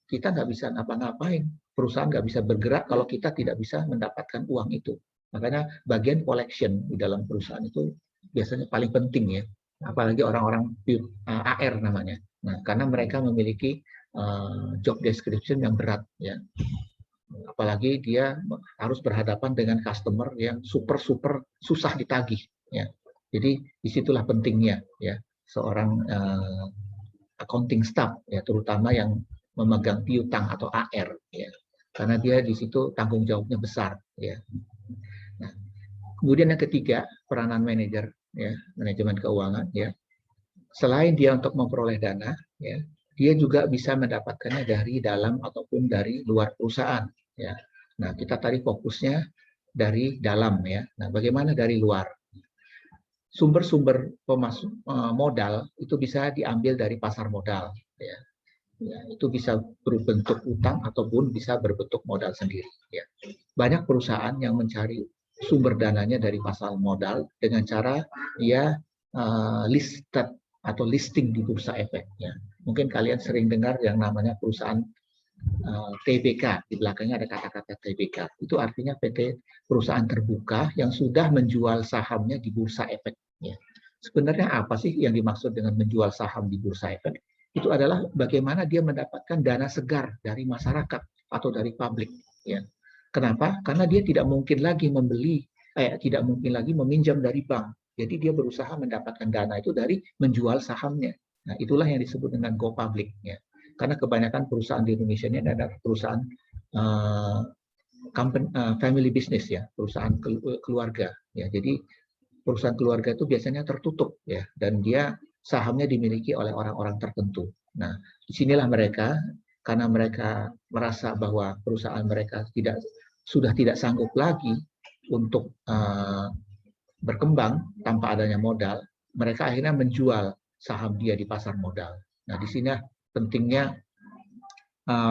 [SPEAKER 1] Kita nggak bisa ngapa-ngapain, perusahaan nggak bisa bergerak kalau kita tidak bisa mendapatkan uang itu. Makanya bagian collection di dalam perusahaan itu biasanya paling penting ya, apalagi orang-orang AR namanya. Nah, karena mereka memiliki job description yang berat ya. Apalagi dia harus berhadapan dengan customer yang super susah ditagih ya. Jadi disitulah pentingnya ya seorang accounting staff ya, terutama yang memegang piutang atau AR ya, karena dia di situ tanggung jawabnya besar ya. Nah, kemudian yang ketiga peranan manajer ya, manajemen keuangan ya, selain dia untuk memperoleh dana ya, dia juga bisa mendapatkannya dari dalam ataupun dari luar perusahaan ya. Nah, kita tadi fokusnya dari dalam ya. Nah, bagaimana dari luar? Sumber-sumber modal itu bisa diambil dari pasar modal ya. Ya, itu bisa berbentuk utang ataupun bisa berbentuk modal sendiri ya. Banyak perusahaan yang mencari sumber dananya dari pasar modal dengan cara dia listed atau listing di bursa efek ya. Mungkin kalian sering dengar yang namanya perusahaan TBK, di belakangnya ada kata-kata TBK. Itu artinya PT perusahaan terbuka yang sudah menjual sahamnya di bursa efek. Ya. Sebenarnya apa sih yang dimaksud dengan menjual saham di bursa efek? Itu adalah bagaimana dia mendapatkan dana segar dari masyarakat atau dari publik. Ya. Kenapa? Karena dia tidak mungkin lagi tidak mungkin lagi meminjam dari bank. Jadi dia berusaha mendapatkan dana itu dari menjual sahamnya. Nah, itulah yang disebut dengan go public. Ya. Karena kebanyakan perusahaan di Indonesia ini adalah perusahaan family business, ya, perusahaan keluarga. Ya, jadi perusahaan keluarga itu biasanya tertutup, ya, dan dia sahamnya dimiliki oleh orang-orang tertentu. Nah, disinilah mereka, karena mereka merasa bahwa perusahaan mereka sudah tidak sanggup lagi untuk berkembang tanpa adanya modal, mereka akhirnya menjual saham dia di pasar modal. Nah, di sini pentingnya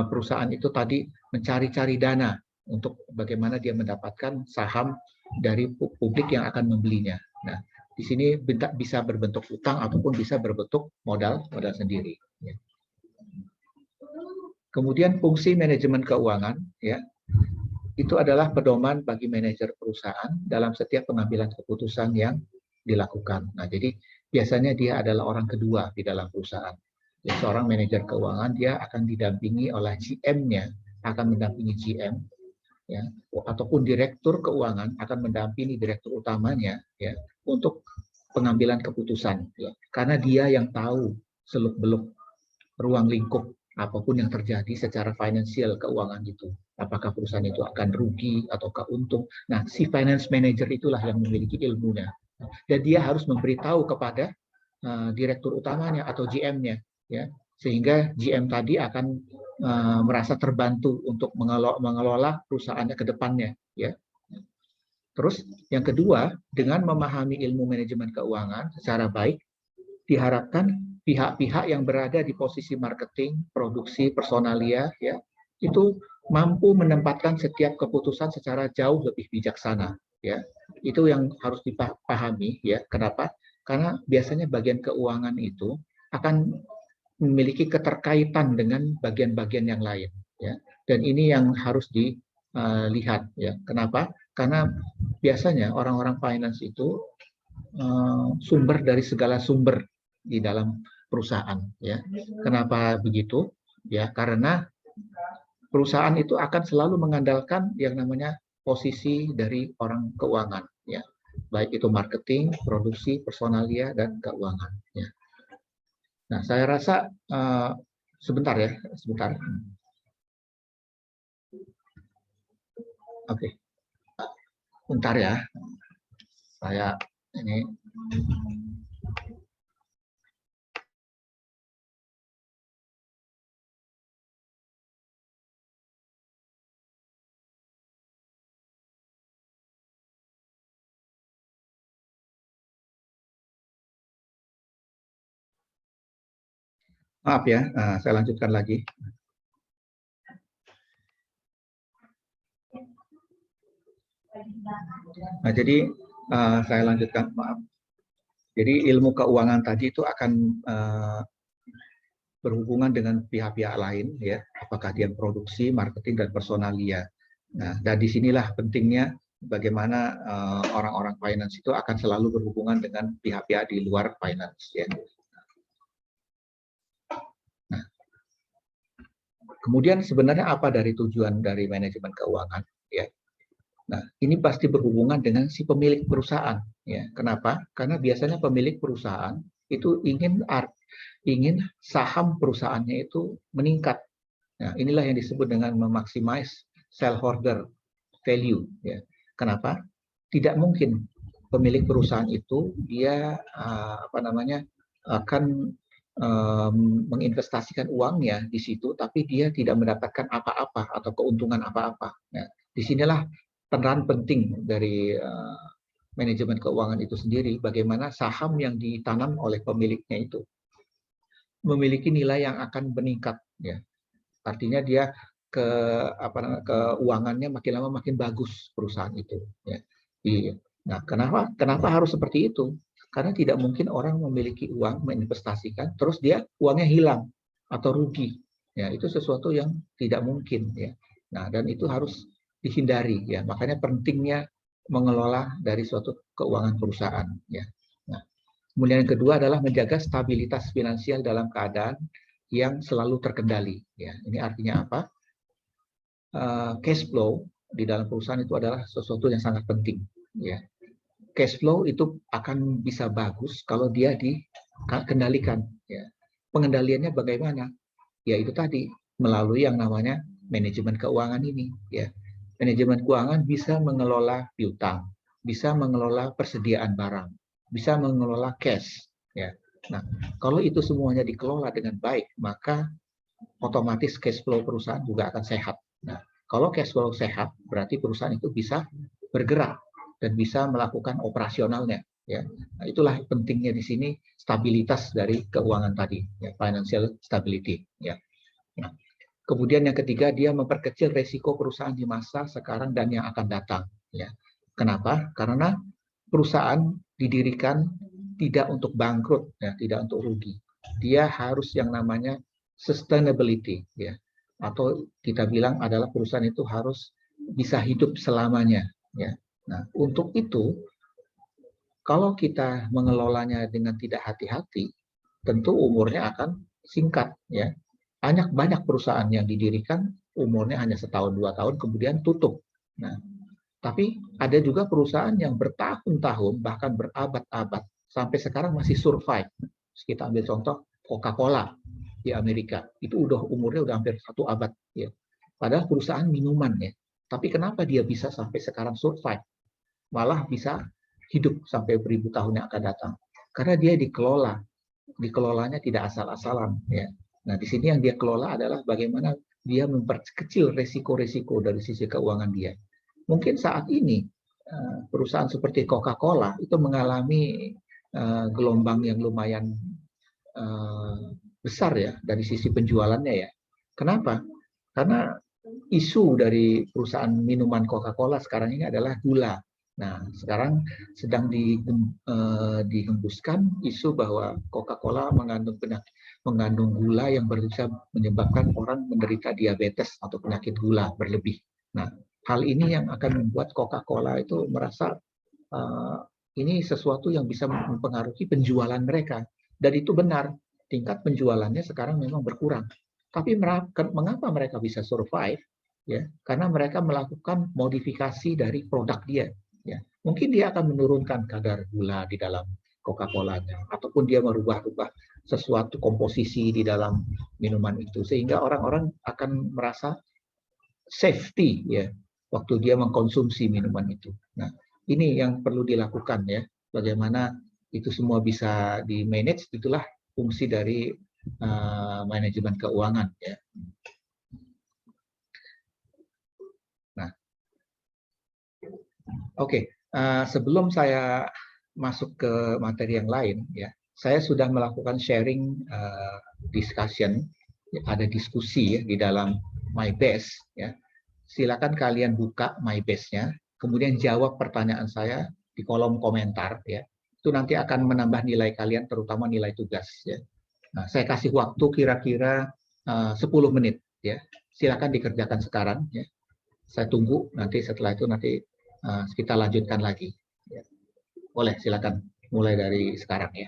[SPEAKER 1] perusahaan itu tadi mencari-cari dana untuk bagaimana dia mendapatkan saham dari publik yang akan membelinya. Nah, di sini bisa berbentuk utang ataupun bisa berbentuk modal sendiri. Kemudian fungsi manajemen keuangan, ya, itu adalah pedoman bagi manajer perusahaan dalam setiap pengambilan keputusan yang dilakukan. Nah, jadi biasanya dia adalah orang kedua di dalam perusahaan. Jadi, seorang manajer keuangan dia akan didampingi oleh GM-nya, akan mendampingi GM, ya, ataupun direktur keuangan akan mendampingi direktur utamanya, ya, untuk pengambilan keputusan, ya, karena dia yang tahu seluk-beluk ruang lingkup apapun yang terjadi secara finansial keuangan itu. Apakah perusahaan itu akan rugi ataukah untung. Nah, si finance manager itulah yang memiliki ilmunya. Dan dia harus memberitahu kepada direktur utamanya atau GM-nya, ya, sehingga GM tadi akan merasa terbantu untuk mengelola perusahaannya ke depannya, ya. Terus yang kedua, dengan memahami ilmu manajemen keuangan secara baik, diharapkan pihak-pihak yang berada di posisi marketing, produksi, personalia, ya, itu mampu menempatkan setiap keputusan secara jauh lebih bijaksana, ya. Itu yang harus dipahami, ya. Kenapa? Karena biasanya bagian keuangan itu akan memiliki keterkaitan dengan bagian-bagian yang lain, ya. Dan ini yang harus dilihat, ya. Kenapa? Karena biasanya orang-orang finance itu sumber dari segala sumber di dalam perusahaan, ya. Kenapa begitu? Ya, karena perusahaan itu akan selalu mengandalkan yang namanya posisi dari orang keuangan, ya. Baik itu marketing, produksi, personalia, dan keuangan, ya. Nah, saya rasa sebentar, ya, sebentar. Oke, bentar, ya. Saya ini. Maaf, ya, saya lanjutkan lagi. Nah, jadi saya lanjutkan, maaf. Jadi ilmu keuangan tadi itu akan berhubungan dengan pihak-pihak lain, ya, apakah dia produksi, marketing, dan personalia. Nah, dan disinilah pentingnya bagaimana orang-orang finance itu akan selalu berhubungan dengan pihak-pihak di luar finance, ya. Nah, kemudian sebenarnya apa dari tujuan dari manajemen keuangan, ya? Nah, ini pasti berhubungan dengan si pemilik perusahaan, ya. Kenapa? Karena biasanya pemilik perusahaan itu ingin saham perusahaannya itu meningkat. Nah, inilah yang disebut dengan memaximize shareholder value, ya. Kenapa? Tidak mungkin pemilik perusahaan itu dia akan menginvestasikan uangnya di situ, tapi dia tidak mendapatkan apa-apa atau keuntungan apa-apa. Nah, disinilah peran penting dari manajemen keuangan itu sendiri, bagaimana saham yang ditanam oleh pemiliknya itu memiliki nilai yang akan meningkat, ya. Artinya dia keuangannya makin lama makin bagus perusahaan itu, ya. Iya. Nah, kenapa harus seperti itu? Karena tidak mungkin orang memiliki uang, menginvestasikan, terus uangnya hilang atau rugi. Ya, itu sesuatu yang tidak mungkin ya. Nah, dan itu harus dihindari ya. Makanya pentingnya mengelola dari suatu keuangan perusahaan ya. Nah, kemudian yang kedua adalah menjaga stabilitas finansial dalam keadaan yang selalu terkendali ya. Ini artinya apa? Cash flow di dalam perusahaan itu adalah sesuatu yang sangat penting ya. Cash flow itu akan bisa bagus kalau dia dikendalikan ya. Pengendaliannya bagaimana? Ya itu tadi melalui yang namanya manajemen keuangan ini ya. Manajemen keuangan bisa mengelola piutang, bisa mengelola persediaan barang, bisa mengelola cash ya. Nah, kalau itu semuanya dikelola dengan baik, maka otomatis cash flow perusahaan juga akan sehat. Nah, kalau cash flow sehat, berarti perusahaan itu bisa bergerak dan bisa melakukan operasionalnya. Ya, nah, itulah pentingnya di sini stabilitas dari keuangan tadi, ya, financial stability. Ya. Nah, kemudian yang ketiga, dia memperkecil resiko perusahaan di masa sekarang dan yang akan datang. Ya. Kenapa? Karena perusahaan didirikan tidak untuk bangkrut, ya, tidak untuk rugi. Dia harus yang namanya sustainability, ya, atau kita bilang adalah perusahaan itu harus bisa hidup selamanya. Ya. Nah, untuk itu, kalau kita mengelolanya dengan tidak hati-hati, tentu umurnya akan singkat. Ya. Banyak perusahaan yang didirikan umurnya hanya setahun, 2 tahun, kemudian tutup. Nah, tapi ada juga perusahaan yang bertahun-tahun, bahkan berabad-abad, sampai sekarang masih survive. Kita ambil contoh Coca-Cola di Amerika. Itu umurnya udah hampir 1 abad. Ya. Padahal perusahaan minuman ya. Tapi kenapa dia bisa sampai sekarang survive? Malah bisa hidup sampai beribu tahun yang akan datang. Karena dia dikelola. Dikelolanya tidak asal-asalan. Ya. Nah, di sini yang dia kelola adalah bagaimana dia memperkecil resiko-resiko dari sisi keuangan dia. Mungkin saat ini perusahaan seperti Coca-Cola itu mengalami gelombang yang lumayan besar ya dari sisi penjualannya ya. Kenapa? Karena isu dari perusahaan minuman Coca-Cola sekarang ini adalah gula. Nah, sekarang sedang dihembuskan isu bahwa Coca-Cola mengandung gula yang bisa menyebabkan orang menderita diabetes atau penyakit gula berlebih. Nah, hal ini yang akan membuat Coca-Cola itu merasa ini sesuatu yang bisa mempengaruhi penjualan mereka. Dan itu benar, tingkat penjualannya sekarang memang berkurang. Tapi mengapa mereka bisa survive? Ya, karena mereka melakukan modifikasi dari produk dia. Ya, mungkin dia akan menurunkan kadar gula di dalam Coca-Colanya, ataupun dia merubah-rubah sesuatu komposisi di dalam minuman itu, sehingga orang-orang akan merasa safety ya waktu dia mengkonsumsi minuman itu. Nah, ini yang perlu dilakukan ya. Bagaimana itu semua bisa di manage, itulah fungsi dari manajemen keuangan ya. Nah, oke. Sebelum saya masuk ke materi yang lain ya, saya sudah melakukan sharing discussion, ada diskusi ya di dalam MyBest ya. Silakan kalian buka MyBest-nya, kemudian jawab pertanyaan saya di kolom komentar ya. Itu nanti akan menambah nilai kalian, terutama nilai tugas ya. Nah, saya kasih waktu kira-kira 10 menit ya. Silakan dikerjakan sekarang ya. Saya tunggu nanti setelah itu nanti kita lanjutkan lagi. Ya. Boleh, silakan mulai dari sekarang ya.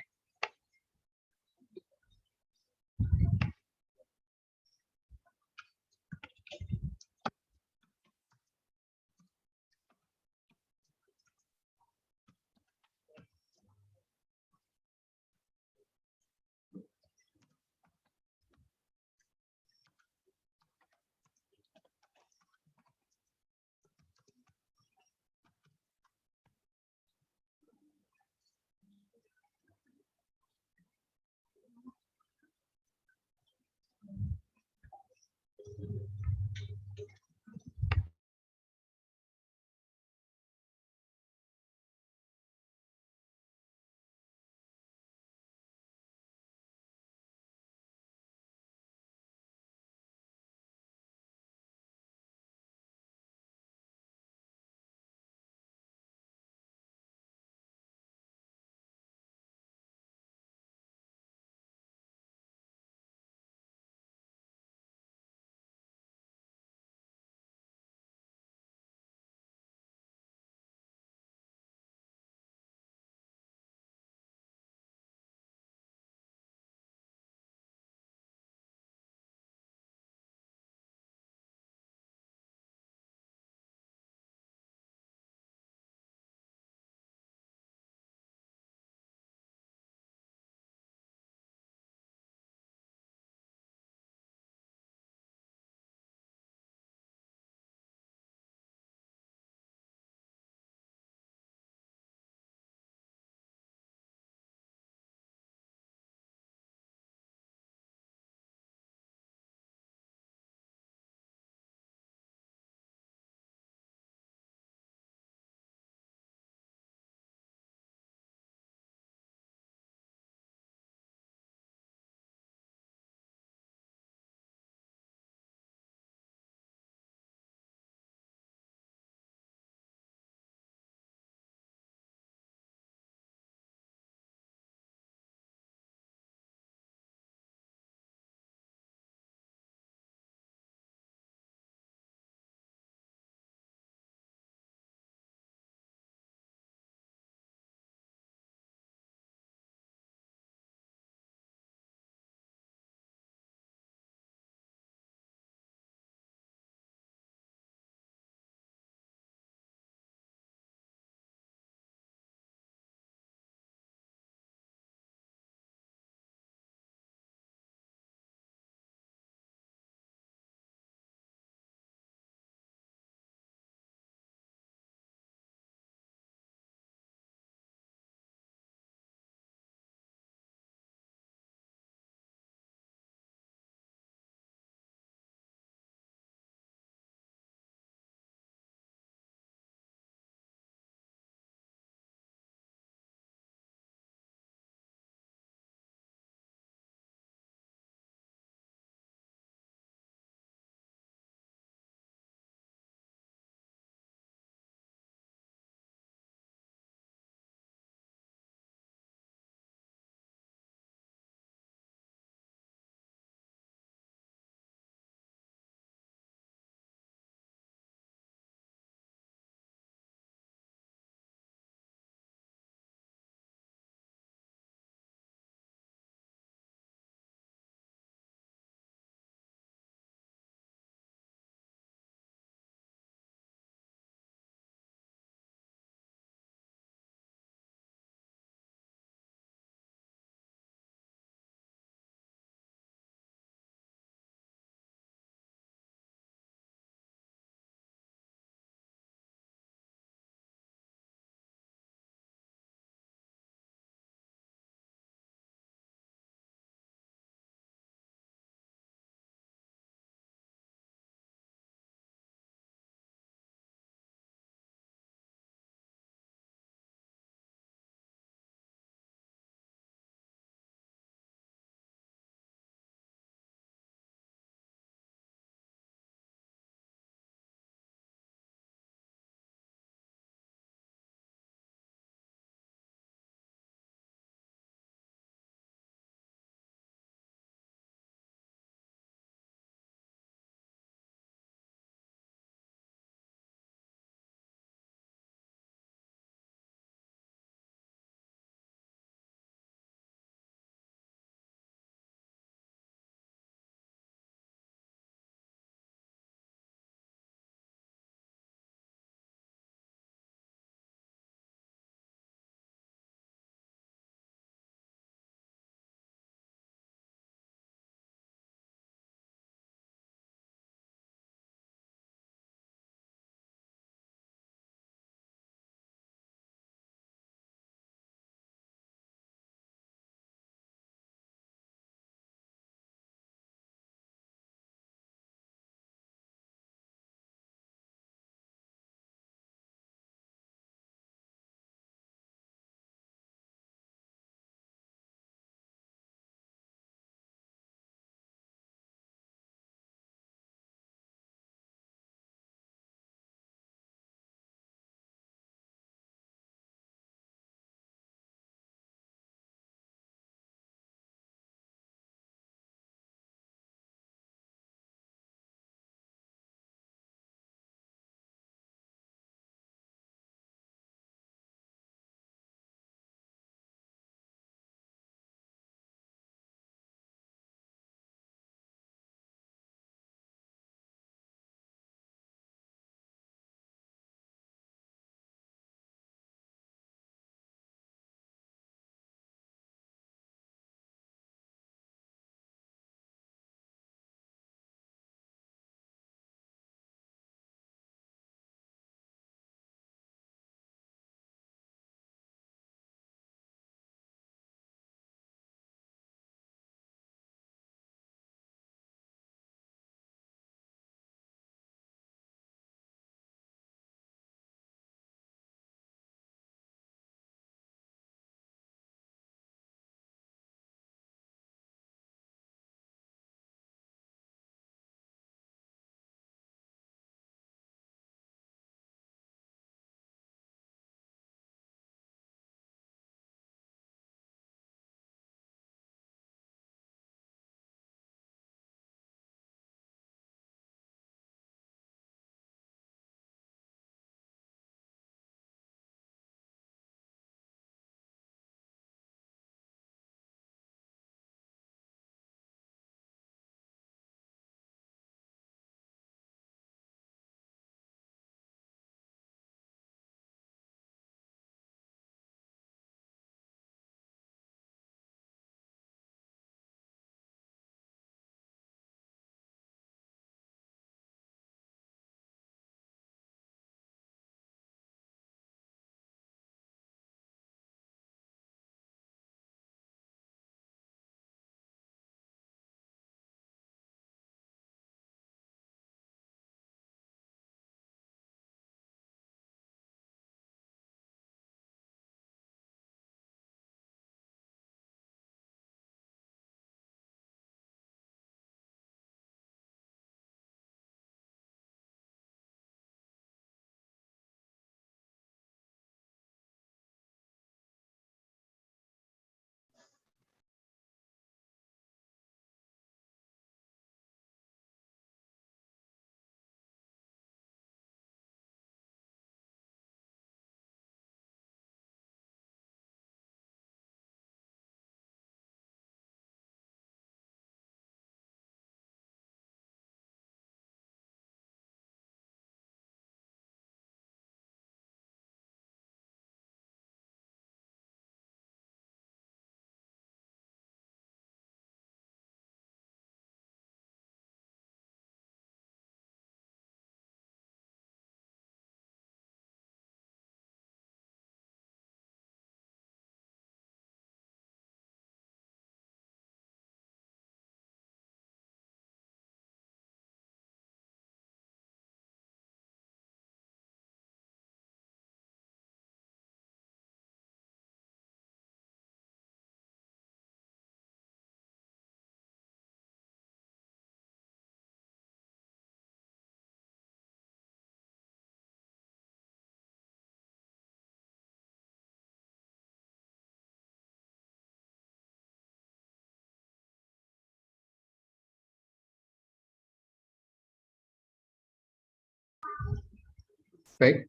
[SPEAKER 1] Baik,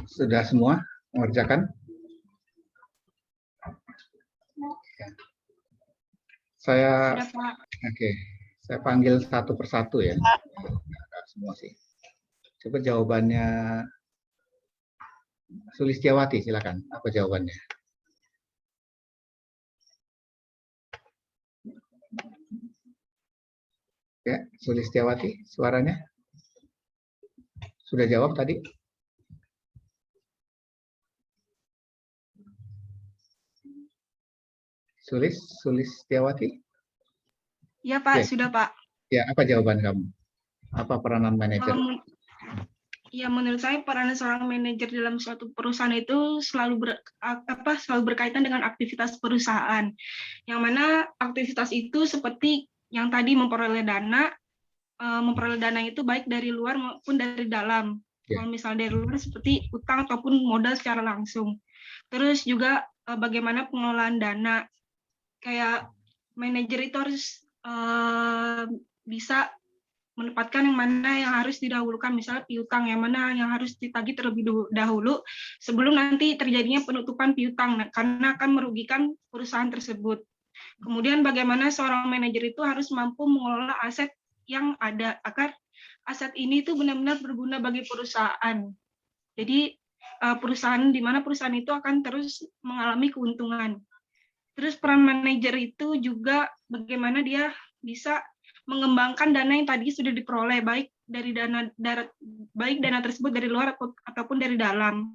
[SPEAKER 1] sudah semua mengerjakan? Saya,
[SPEAKER 2] Sudah, Pak.
[SPEAKER 1] oke, saya panggil satu persatu ya. Ada semua sih. Coba jawabannya Sulistiawati, silakan. Apa jawabannya? Ya, Sulistiawati, suaranya sudah jawab tadi? Sulistiawati?
[SPEAKER 2] Ya, Pak,
[SPEAKER 1] Ya,
[SPEAKER 2] sudah, Pak.
[SPEAKER 1] ya, apa jawaban kamu? Apa peranan manajer?
[SPEAKER 2] Ya, menurut saya peran seorang manajer dalam suatu perusahaan itu selalu berkaitan dengan aktivitas perusahaan. Yang mana aktivitas itu seperti yang tadi memperoleh dana itu baik dari luar maupun dari dalam.
[SPEAKER 1] Ya.
[SPEAKER 2] Kalau misalnya dari luar seperti utang ataupun modal secara langsung. Terus juga bagaimana pengelolaan dana. Kayak manajer itu harus bisa menempatkan yang mana yang harus didahulukan, misalnya piutang yang mana yang harus ditagih terlebih dahulu sebelum nanti terjadinya penutupan piutang, karena akan merugikan perusahaan tersebut. Kemudian bagaimana seorang manajer itu harus mampu mengelola aset yang ada agar aset ini itu benar-benar berguna bagi perusahaan. Jadi perusahaan di mana perusahaan itu akan terus mengalami keuntungan. Terus peran manajer itu juga bagaimana dia bisa mengembangkan dana yang tadi sudah diperoleh, baik dana tersebut dari luar ataupun dari dalam.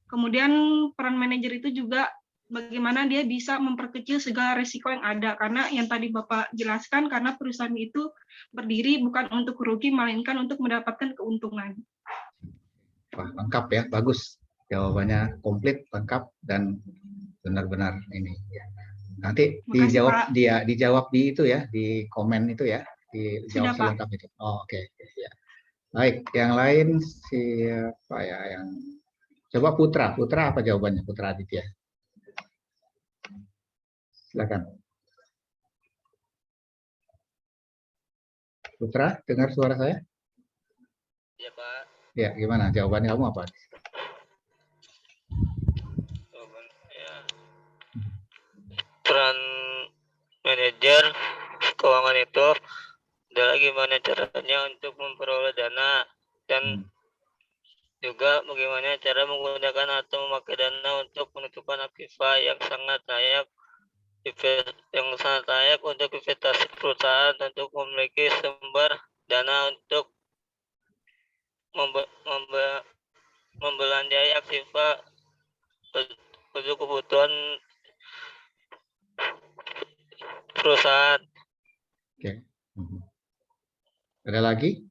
[SPEAKER 2] Kemudian peran manajer itu juga bagaimana dia bisa memperkecil segala risiko yang ada, karena yang tadi Bapak jelaskan, karena perusahaan itu berdiri bukan untuk rugi melainkan untuk mendapatkan keuntungan.
[SPEAKER 1] Wah, lengkap ya, bagus. Jawabannya komplit, lengkap, dan benar-benar ini. Nanti
[SPEAKER 2] Makasih,
[SPEAKER 1] dijawab di itu ya, di komen itu ya, dijawab
[SPEAKER 2] Sudah, Pak.
[SPEAKER 1] selengkap itu. Oh, oke. Ya. Baik, yang lain siapa ya yang coba Putra apa jawabannya Putra Aditya? Silakan. Putra, dengar suara saya?
[SPEAKER 3] Ya, Pak.
[SPEAKER 1] Ya, gimana jawabannya kamu apa?
[SPEAKER 3] Ya. Peran manajer keuangan itu adalah gimana caranya untuk memperoleh dana dan juga bagaimana cara menggunakan atau memakai dana untuk penutupan aktiva yang sangat layak untuk investasi perusahaan untuk memiliki sumber dana untuk membelanjai aktiva untuk kebutuhan perusahaan.
[SPEAKER 1] Oke. Ada lagi?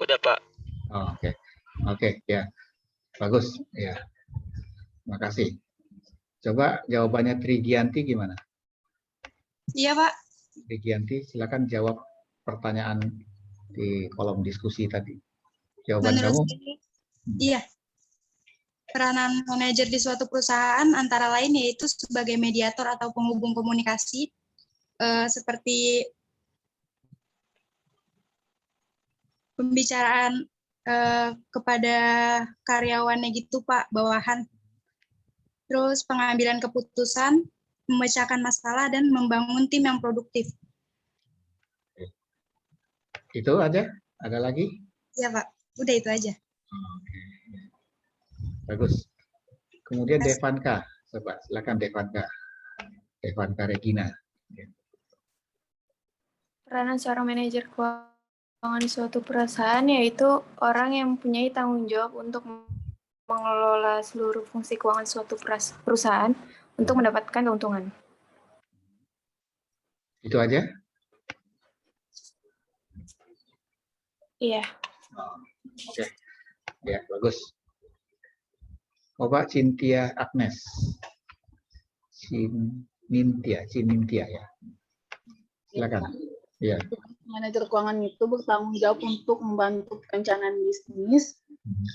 [SPEAKER 3] Udah, Pak.
[SPEAKER 1] Oh, oke. Oke, ya. Bagus, ya. Makasih. Coba jawabannya Trigianti gimana?
[SPEAKER 4] Iya, Pak.
[SPEAKER 1] Trigianti, silakan jawab pertanyaan di kolom diskusi tadi. Jawaban
[SPEAKER 4] Menurut
[SPEAKER 1] kamu?
[SPEAKER 4] saya, iya. Peranan manajer di suatu perusahaan antara lain yaitu sebagai mediator atau penghubung komunikasi seperti pembicaraan kepada karyawannya gitu, Pak, bawahan. Terus pengambilan keputusan, memecahkan masalah, dan membangun tim yang produktif.
[SPEAKER 1] Itu aja? Ada lagi?
[SPEAKER 4] Iya, Pak. Udah itu aja.
[SPEAKER 1] Bagus. Kemudian Devanka. Coba, silakan Devanka. Devanka Regina.
[SPEAKER 5] Peranan seorang manajer keuangan di suatu perusahaan yaitu orang yang mempunyai tanggung jawab untuk mengelola seluruh fungsi keuangan suatu perusahaan untuk mendapatkan keuntungan.
[SPEAKER 1] Itu aja?
[SPEAKER 5] Iya.
[SPEAKER 1] Oke. Ya, bagus. Coba Cynthia Agnes. Cinintia ya. Silakan. Ya.
[SPEAKER 6] Manajer keuangan itu bertanggung jawab untuk membantu perencanaan bisnis,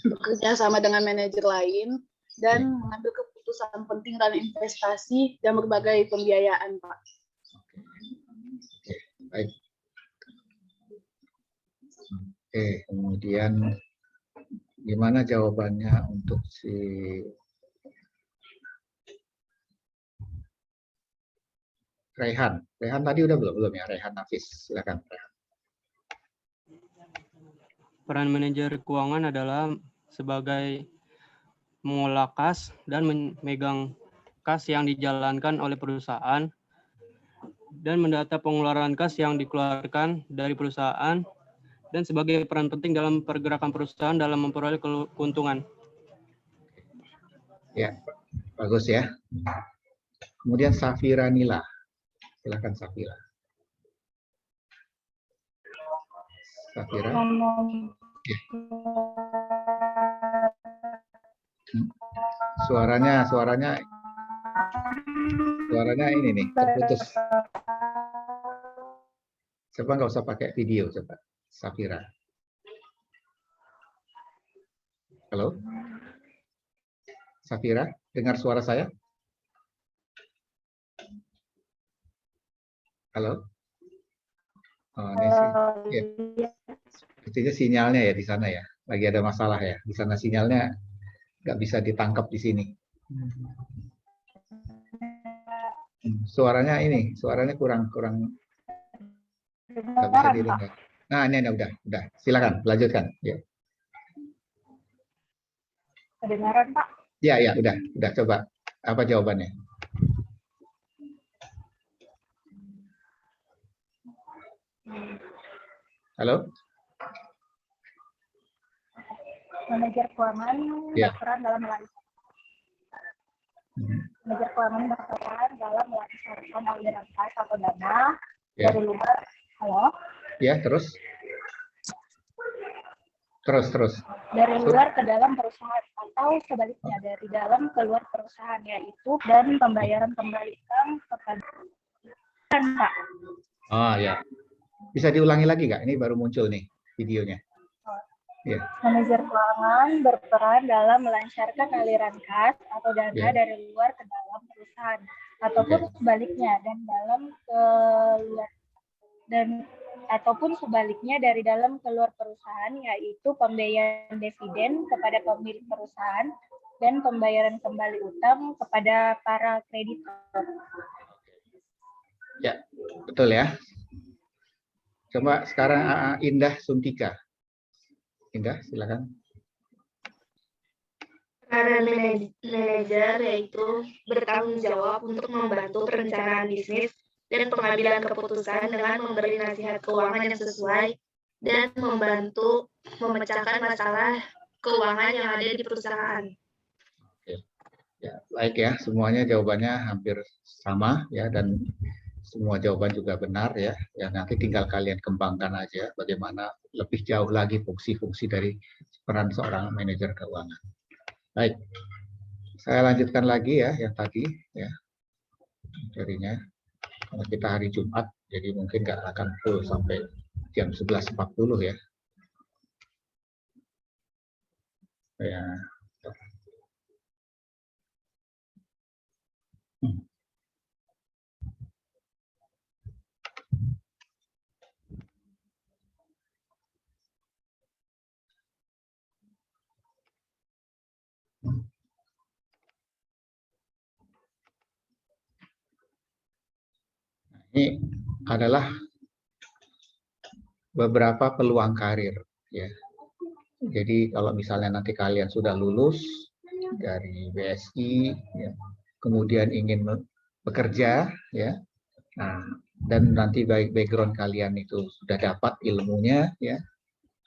[SPEAKER 6] bekerja sama dengan manajer lain, dan mengambil keputusan penting dalam investasi dan berbagai pembiayaan, Pak.
[SPEAKER 1] Oke, baik. Oke, kemudian Gimana jawabannya untuk si Rehan? Rehan tadi udah belum ya? Rehan Nafis, silakan.
[SPEAKER 7] Peran manajer keuangan adalah sebagai mengolah kas dan memegang kas yang dijalankan oleh perusahaan dan mendata pengeluaran kas yang dikeluarkan dari perusahaan dan sebagai peran penting dalam pergerakan perusahaan dalam memperoleh keuntungan.
[SPEAKER 1] Ya, bagus ya. Kemudian Safira Nila. Silakan Safira. Safira. Suaranya ini nih, terputus. Coba nggak usah pakai video, coba. Safira. Halo? Safira, dengar suara saya? Halo? Oh, ini sih. Ya. Sepertinya sinyalnya ya di sana ya. Lagi ada masalah ya. Di sana sinyalnya nggak bisa ditangkap di sini. Suaranya kurang nggak bisa didengar. Nah, ini udah. Silakan, lanjutkan. Ya.
[SPEAKER 6] Kedengaran, Pak?
[SPEAKER 1] Ya, udah. Coba. Apa jawabannya? Halo?
[SPEAKER 6] Manajer keuangan
[SPEAKER 1] Ya.
[SPEAKER 6] berperan dalam manajer keuangan berperan dalam melaksanakan aliran kas atau dana
[SPEAKER 1] Ya.
[SPEAKER 6] dari luar. Halo?
[SPEAKER 1] Ya, terus.
[SPEAKER 6] Dari luar ke dalam perusahaan atau sebaliknya dari dalam ke luar perusahaan, yaitu dan pembayaran kembali utang kepada Pak.
[SPEAKER 1] Oh ya. Bisa diulangi lagi nggak? Ini baru muncul nih videonya. Ya.
[SPEAKER 6] Manajer keuangan berperan dalam melancarkan aliran kas atau dana
[SPEAKER 1] Ya.
[SPEAKER 6] dari luar ke dalam perusahaan ataupun sebaliknya ataupun sebaliknya dari dalam keluar perusahaan, yaitu pembayaran dividen kepada pemilik perusahaan dan pembayaran kembali utang kepada para kreditor.
[SPEAKER 1] Ya, betul ya. Coba sekarang Indah Suntika. Indah, silakan.
[SPEAKER 8] Peran manajer yaitu bertanggung jawab untuk membantu perencanaan bisnis dan pengambilan keputusan dengan memberi nasihat keuangan yang sesuai dan membantu memecahkan masalah keuangan yang ada di perusahaan.
[SPEAKER 1] Ya, baik ya, semuanya jawabannya hampir sama ya, dan semua jawaban juga benar ya. Ya, nanti tinggal kalian kembangkan aja bagaimana lebih jauh lagi fungsi-fungsi dari peran seorang manajer keuangan. Baik, saya lanjutkan lagi ya yang tadi ya materinya. Karena kita hari Jumat, jadi mungkin nggak akan full sampai jam 11.40 ya. Ya. Ini adalah beberapa peluang karir ya. Jadi kalau misalnya nanti kalian sudah lulus dari BSI ya, kemudian ingin bekerja ya. Nah, dan nanti background kalian itu sudah dapat ilmunya ya.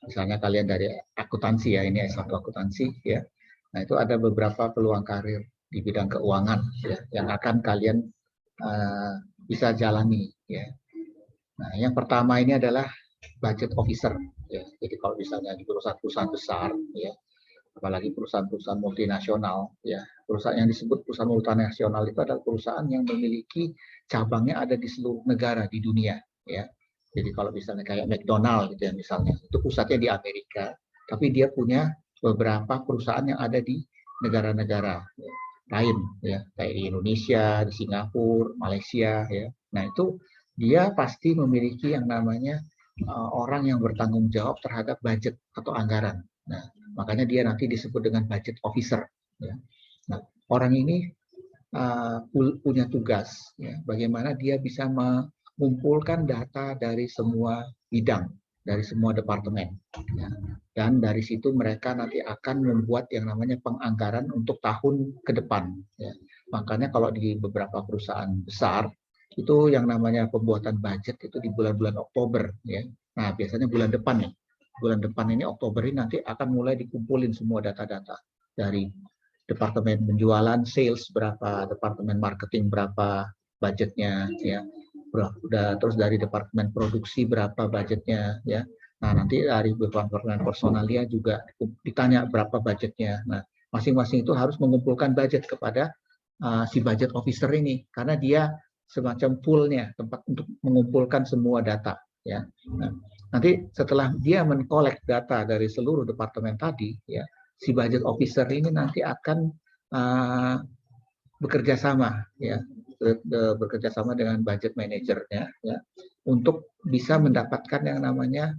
[SPEAKER 1] Misalnya kalian dari akuntansi ya, ini S1 akuntansi ya. Nah, itu ada beberapa peluang karir di bidang keuangan ya, yang akan kalian bisa jalani ya. Nah, yang pertama ini adalah budget officer ya. Jadi kalau misalnya di perusahaan-perusahaan besar ya, apalagi perusahaan-perusahaan multinasional ya, perusahaan yang disebut perusahaan multinasional itu adalah perusahaan yang memiliki cabangnya ada di seluruh negara di dunia ya. Jadi kalau misalnya kayak McDonald gitu ya misalnya, itu pusatnya di Amerika, tapi dia punya beberapa perusahaan yang ada di negara-negara ya, lain ya, kayak di Indonesia, di Singapura, Malaysia ya. Nah, itu dia pasti memiliki yang namanya orang yang bertanggung jawab terhadap budget atau anggaran. Nah, makanya dia nanti disebut dengan budget officer. Ya. Nah, orang ini punya tugas, ya, bagaimana dia bisa mengumpulkan data dari semua bidang, dari semua departemen. Ya. Dan dari situ mereka nanti akan membuat yang namanya penganggaran untuk tahun ke depan. Ya. Makanya kalau di beberapa perusahaan besar, itu yang namanya pembuatan budget itu di bulan-bulan Oktober. Ya. Nah, biasanya bulan depan nih. Bulan depan ini, Oktober ini nanti akan mulai dikumpulin semua data-data dari departemen penjualan, sales berapa, departemen marketing berapa budgetnya, ya, terus dari departemen produksi berapa budgetnya, ya. Nah, nanti dari departemen personalia juga ditanya berapa budgetnya. Nah, masing-masing itu harus mengumpulkan budget kepada si budget officer ini, karena dia semacam poolnya, tempat untuk mengumpulkan semua data, ya. Nah, nanti setelah dia mengkolek data dari seluruh departemen tadi, ya, si budget officer ini nanti akan bekerja sama, ya, bekerja sama dengan budget manajernya, ya, untuk bisa mendapatkan yang namanya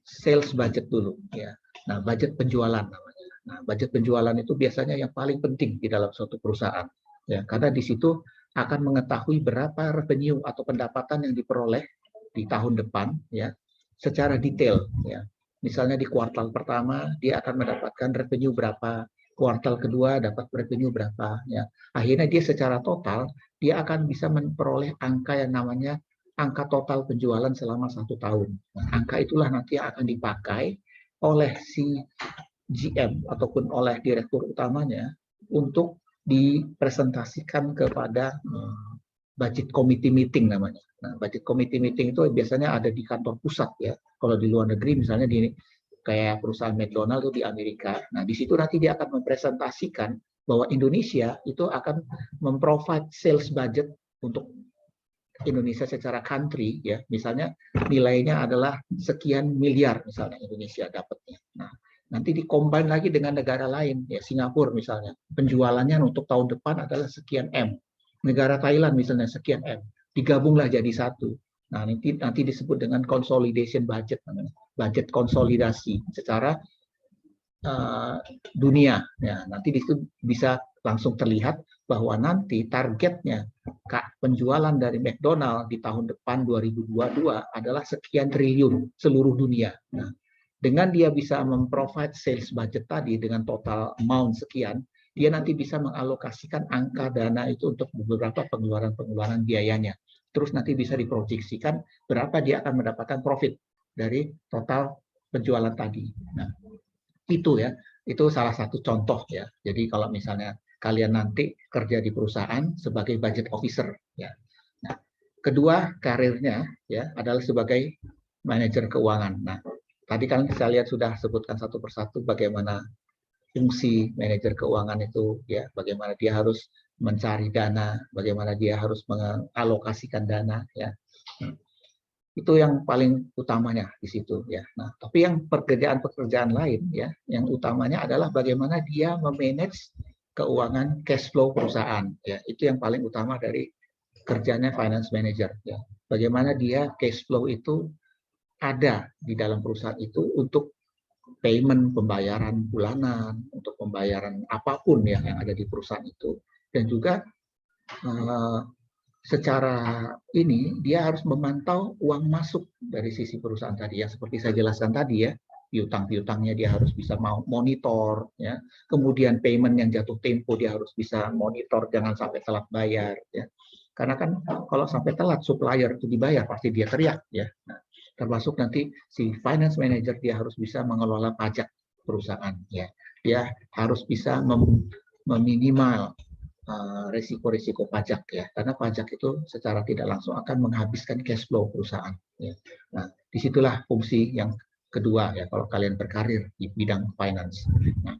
[SPEAKER 1] sales budget dulu, ya. Nah, budget penjualan namanya. Nah, budget penjualan itu biasanya yang paling penting di dalam suatu perusahaan, ya, karena di situ akan mengetahui berapa revenue atau pendapatan yang diperoleh di tahun depan, ya, secara detail, ya. Misalnya di kuartal pertama dia akan mendapatkan revenue berapa, kuartal kedua dapat revenue berapa, ya. Akhirnya dia secara total dia akan bisa memperoleh angka yang namanya angka total penjualan selama 1 tahun. Nah, angka itulah nanti akan dipakai oleh si GM ataupun oleh direktur utamanya untuk dipresentasikan kepada budget committee meeting namanya. Nah, budget committee meeting itu biasanya ada di kantor pusat, ya. Kalau di luar negeri misalnya di kayak perusahaan McDonald itu di Amerika. Nah, di situ nanti dia akan mempresentasikan bahwa Indonesia itu akan memprovide sales budget untuk Indonesia secara country, ya. Misalnya nilainya adalah sekian miliar misalnya Indonesia dapatnya. Nah, nanti dikombin lagi dengan negara lain, ya, Singapura misalnya. Penjualannya untuk tahun depan adalah sekian M. Negara Thailand misalnya sekian M, digabunglah jadi satu. Nah, nanti disebut dengan consolidation budget, budget konsolidasi secara dunia. Ya, nanti itu bisa langsung terlihat bahwa nanti targetnya penjualan dari McDonald di tahun depan 2022 adalah sekian triliun seluruh dunia. Nah, dengan dia bisa memprovide sales budget tadi dengan total amount sekian, dia nanti bisa mengalokasikan angka dana itu untuk beberapa pengeluaran biayanya. Terus nanti bisa diproyeksikan berapa dia akan mendapatkan profit dari total penjualan tadi. Nah, itu ya, itu salah satu contoh, ya. Jadi kalau misalnya kalian nanti kerja di perusahaan sebagai budget officer, ya. Nah, kedua karirnya, ya, adalah sebagai manajer keuangan. Nah, tadi kan saya lihat sudah sebutkan satu persatu bagaimana fungsi manajer keuangan itu, ya, bagaimana dia harus mencari dana, bagaimana dia harus mengalokasikan dana, ya. Itu yang paling utamanya di situ, ya. Nah, tapi yang pekerjaan lain, ya, yang utamanya adalah bagaimana dia memanage keuangan cash flow perusahaan, ya. Itu yang paling utama dari kerjanya finance manager, ya. Bagaimana dia cash flow itu ada di dalam perusahaan itu untuk payment, pembayaran bulanan, untuk pembayaran apapun ya yang ada di perusahaan itu. Dan juga secara ini dia harus memantau uang masuk dari sisi perusahaan tadi, yang seperti saya jelaskan tadi, ya. Piutang-piutangnya dia harus bisa monitor, ya. Kemudian payment yang jatuh tempo dia harus bisa monitor, jangan sampai telat bayar, ya. Karena kan kalau sampai telat supplier itu dibayar pasti dia teriak, ya. Nah, termasuk nanti si finance manager dia harus bisa mengelola pajak perusahaan, ya. Dia harus bisa meminimal risiko-risiko pajak, ya, karena pajak itu secara tidak langsung akan menghabiskan cash flow perusahaan, ya. Nah, disitulah fungsi yang kedua, ya, kalau kalian berkarir di bidang finance. Nah,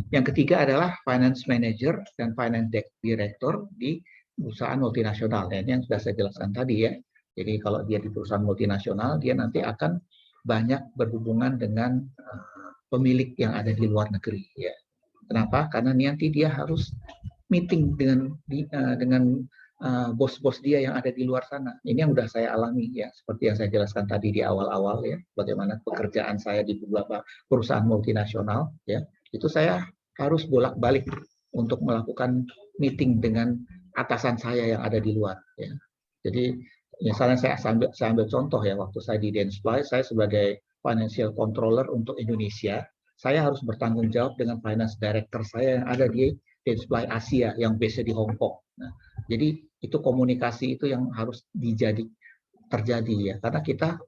[SPEAKER 1] yang ketiga adalah finance manager dan finance director di perusahaan multinasional. Ini yang sudah saya jelaskan tadi, ya. Jadi kalau dia di perusahaan multinasional, dia nanti akan banyak berhubungan dengan pemilik yang ada di luar negeri, ya. Kenapa? Karena nanti dia harus meeting dengan bos-bos dia yang ada di luar sana. Ini yang udah saya alami ya, seperti yang saya jelaskan tadi di awal-awal ya, bagaimana pekerjaan saya di beberapa perusahaan multinasional ya, itu saya harus bolak-balik untuk melakukan meeting dengan atasan saya yang ada di luar ya. Jadi misalnya saya ambil contoh ya, waktu saya di Dentsply, saya sebagai financial controller untuk Indonesia, saya harus bertanggung jawab dengan finance director saya yang ada di Dentsply Asia yang base di Hong Kong. Nah, jadi itu komunikasi itu yang harus terjadi ya, karena kita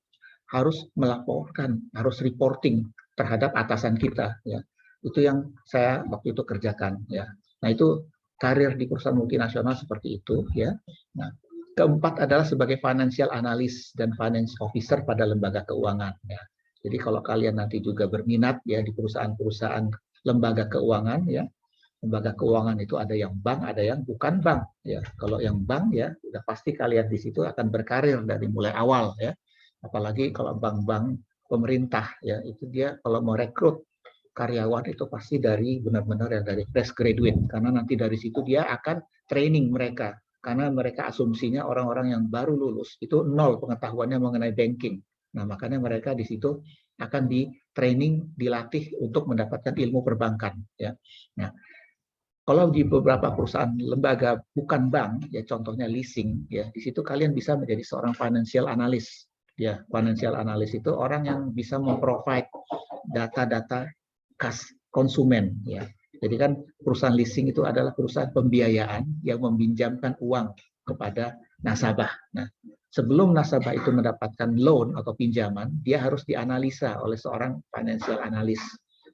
[SPEAKER 1] harus melaporkan, harus reporting terhadap atasan kita ya. Itu yang saya waktu itu kerjakan ya. Nah, itu karir di perusahaan multinasional seperti itu ya. Nah, keempat adalah sebagai financial analyst dan finance officer pada lembaga keuangan ya. Jadi kalau kalian nanti juga berminat ya di perusahaan-perusahaan lembaga keuangan ya, lembaga keuangan itu ada yang bank, ada yang bukan bank ya. Kalau yang bank ya, udah pasti kalian di situ akan berkarir dari mulai awal ya. Apalagi kalau bank-bank pemerintah ya, itu dia kalau mau rekrut karyawan itu pasti dari benar-benar ya dari fresh graduate, karena nanti dari situ dia akan training mereka, karena mereka asumsinya orang-orang yang baru lulus itu nol pengetahuannya mengenai banking. Nah, makanya mereka di situ akan di training, dilatih untuk mendapatkan ilmu perbankan ya. Nah, kalau di beberapa perusahaan lembaga bukan bank ya, contohnya leasing ya, di situ kalian bisa menjadi seorang financial analyst ya. Financial analyst itu orang yang bisa memprovide data-data kas konsumen ya. Jadi kan perusahaan leasing itu adalah perusahaan pembiayaan yang meminjamkan uang kepada nasabah. Nah, sebelum nasabah itu mendapatkan loan atau pinjaman, dia harus dianalisa oleh seorang financial analyst.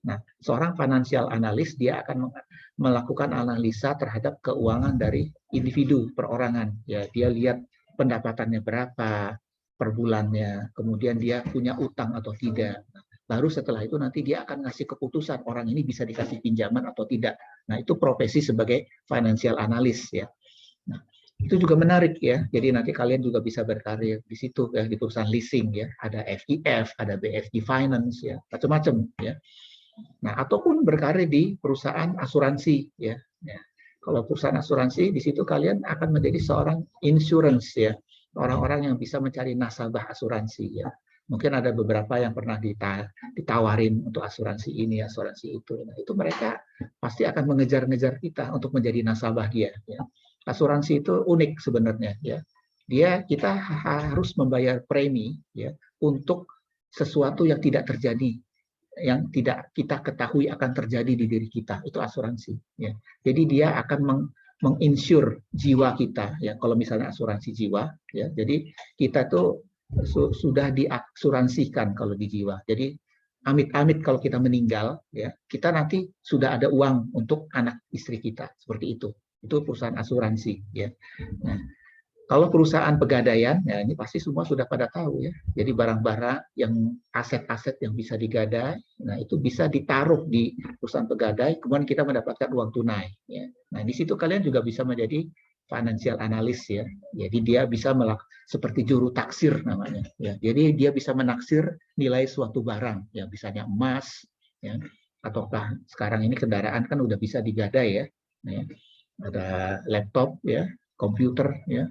[SPEAKER 1] Nah, seorang financial analyst dia akan melakukan analisa terhadap keuangan dari individu perorangan. Ya, dia lihat pendapatannya berapa per bulannya, kemudian dia punya utang atau tidak. Baru setelah itu nanti dia akan ngasih keputusan orang ini bisa dikasih pinjaman atau tidak. Nah, itu profesi sebagai financial analyst ya. Nah, itu juga menarik ya. Jadi nanti kalian juga bisa berkarir di situ ya, di perusahaan leasing ya. Ada FIF, ada BFG Finance ya, macam-macam ya. Nah, ataupun berkarir di perusahaan asuransi ya. Ya. Kalau perusahaan asuransi di situ kalian akan menjadi seorang insurance ya. Orang-orang yang bisa mencari nasabah asuransi ya. Mungkin ada beberapa yang pernah ditawarin untuk asuransi ini, asuransi itu. Nah, itu mereka pasti akan mengejar-ngejar kita untuk menjadi nasabah dia ya. Asuransi itu unik sebenarnya ya. Kita harus membayar premi ya untuk sesuatu yang tidak terjadi, yang tidak kita ketahui akan terjadi di diri kita. Itu asuransi ya. Jadi dia akan menginsure jiwa kita ya. Kalau misalnya asuransi jiwa ya. Jadi kita tuh sudah diasuransikan kalau di jiwa. Jadi amit-amit kalau kita meninggal ya, kita nanti sudah ada uang untuk anak istri kita, seperti itu. Itu perusahaan asuransi ya. Nah, kalau perusahaan pegadaian ya ini pasti semua sudah pada tahu ya. Jadi barang-barang yang aset-aset yang bisa digadai, nah itu bisa ditaruh di perusahaan pegadai, kemudian kita mendapatkan uang tunai ya. Nah, di situ kalian juga bisa menjadi financial analyst ya. Jadi dia bisa seperti juru taksir namanya ya. Jadi dia bisa menaksir nilai suatu barang ya, misalnya emas ya, ataukah sekarang ini kendaraan kan udah bisa digadai ya. Nah, ya. Ada laptop ya, komputer ya,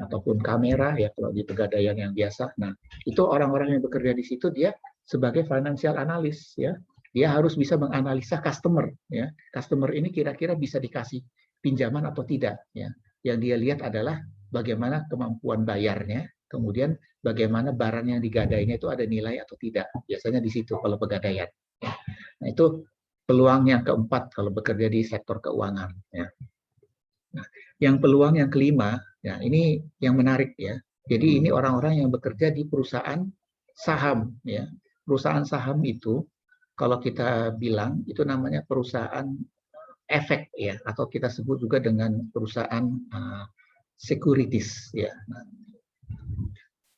[SPEAKER 1] ataupun kamera ya kalau di pegadaian yang biasa. Nah, itu orang-orang yang bekerja di situ dia sebagai financial analyst ya. Dia harus bisa menganalisa customer ya. Customer ini kira-kira bisa dikasih pinjaman atau tidak ya. Yang dia lihat adalah bagaimana kemampuan bayarnya, kemudian bagaimana barang yang digadainya itu ada nilai atau tidak. Biasanya di situ kalau pegadaian. Ya. Nah, itu peluang yang keempat kalau bekerja di sektor keuangan ya. Nah, yang peluang yang kelima, ya ini yang menarik ya. Jadi ini orang-orang yang bekerja di perusahaan saham ya. Perusahaan saham itu kalau kita bilang itu namanya perusahaan efek ya, atau kita sebut juga dengan perusahaan securities ya.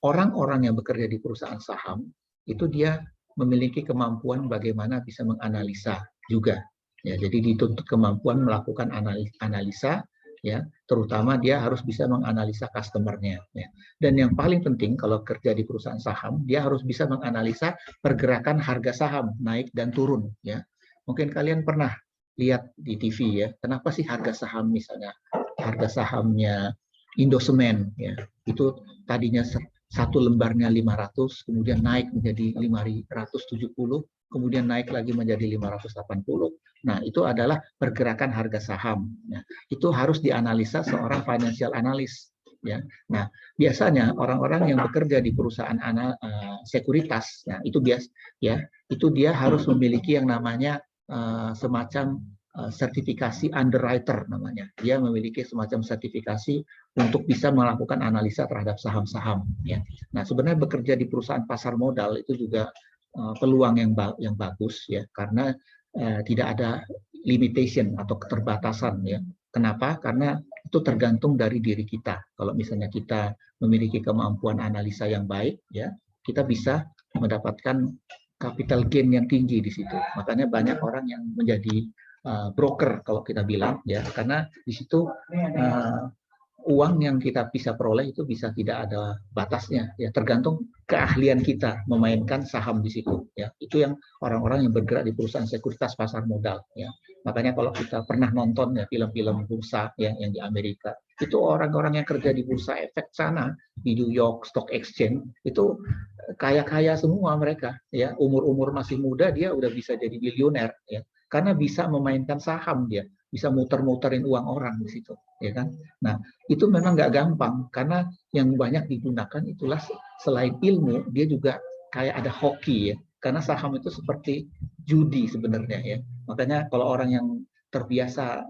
[SPEAKER 1] Orang-orang yang bekerja di perusahaan saham itu dia memiliki kemampuan bagaimana bisa menganalisa juga ya. Jadi dituntut kemampuan melakukan analisa ya, terutama dia harus bisa menganalisa customer-nya ya. Dan yang paling penting kalau kerja di perusahaan saham, dia harus bisa menganalisa pergerakan harga saham naik dan turun ya. Mungkin kalian pernah lihat di TV ya, kenapa sih harga saham misalnya harga sahamnya Indosemen, ya, itu tadinya satu lembarnya 500, kemudian naik menjadi 570, kemudian naik lagi menjadi 580. Nah, itu adalah pergerakan harga saham. Nah, itu harus dianalisa seorang financial analyst. Ya, nah biasanya orang-orang yang bekerja di perusahaan sekuritas, nah itu itu dia harus memiliki yang namanya semacam sertifikasi underwriter namanya. Dia memiliki semacam sertifikasi untuk bisa melakukan analisa terhadap saham-saham. Ya. Nah sebenarnya bekerja di perusahaan pasar modal itu juga peluang yang bagus ya, karena tidak ada limitation atau keterbatasan ya. Kenapa? Karena itu tergantung dari diri kita. Kalau misalnya kita memiliki kemampuan analisa yang baik, ya kita bisa mendapatkan capital gain yang tinggi di situ. Makanya banyak orang yang menjadi broker kalau kita bilang, ya karena di situ uang yang kita bisa peroleh itu bisa tidak ada batasnya, ya tergantung keahlian kita memainkan saham di situ. Ya itu yang orang-orang yang bergerak di perusahaan sekuritas pasar modal. Ya makanya kalau kita pernah nonton ya film-film bursa yang di Amerika, itu orang-orang yang kerja di bursa efek sana di New York Stock Exchange itu kaya-kaya semua mereka. Ya umur-umur masih muda dia udah bisa jadi miliuner. Ya karena bisa memainkan saham dia. Bisa muter-muterin uang orang di situ, ya kan? Nah, itu memang nggak gampang karena yang banyak digunakan itulah selain ilmu, dia juga kayak ada hoki ya. Karena saham itu seperti judi sebenarnya ya. Makanya kalau orang yang terbiasa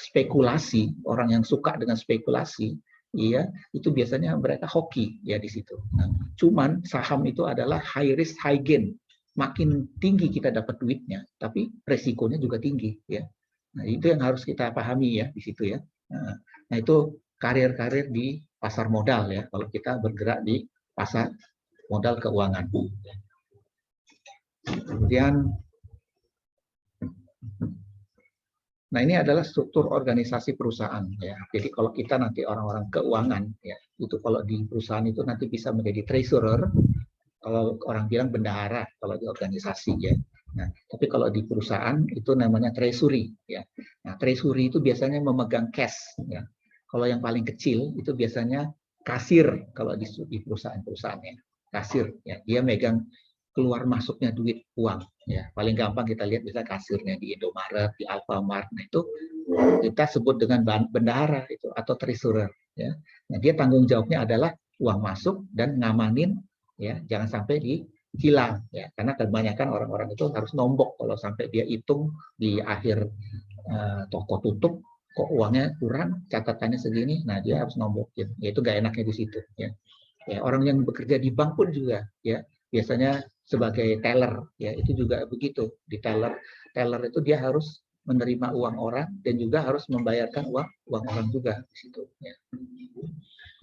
[SPEAKER 1] spekulasi, orang yang suka dengan spekulasi, iya, itu biasanya mereka hoki ya di situ. Nah, cuman saham itu adalah high risk high gain. Makin tinggi kita dapat duitnya, tapi resikonya juga tinggi ya. Nah, itu yang harus kita pahami ya di situ ya. Nah, itu karir-karir di pasar modal ya, kalau kita bergerak di pasar modal keuangan. Kemudian, nah ini adalah struktur organisasi perusahaan ya. Jadi kalau kita nanti orang-orang keuangan ya, itu kalau di perusahaan itu nanti bisa menjadi treasurer, kalau orang bilang bendahara kalau di organisasi ya. Nah, tapi kalau di perusahaan itu namanya treasury ya. Nah, treasury itu biasanya memegang cash ya. Kalau yang paling kecil itu biasanya kasir kalau di perusahaan-perusahaannya. Kasir ya, dia megang keluar masuknya duit uang ya. Paling gampang kita lihat bisa kasirnya di Indomaret, di Alfamart. Nah, itu kita sebut dengan bendahara itu atau treasurer ya. Nah, dia tanggung jawabnya adalah uang masuk dan ngamanin ya, jangan sampai hilang ya, karena kebanyakan orang-orang itu harus nombok kalau sampai dia hitung di akhir toko tutup kok uangnya kurang, catatannya segini, nah dia harus nombokin, ya itu gak enaknya di situ ya. Ya orang yang bekerja di bank pun juga ya biasanya sebagai teller ya itu juga begitu, di teller itu dia harus menerima uang orang dan juga harus membayarkan uang orang juga di situ ya.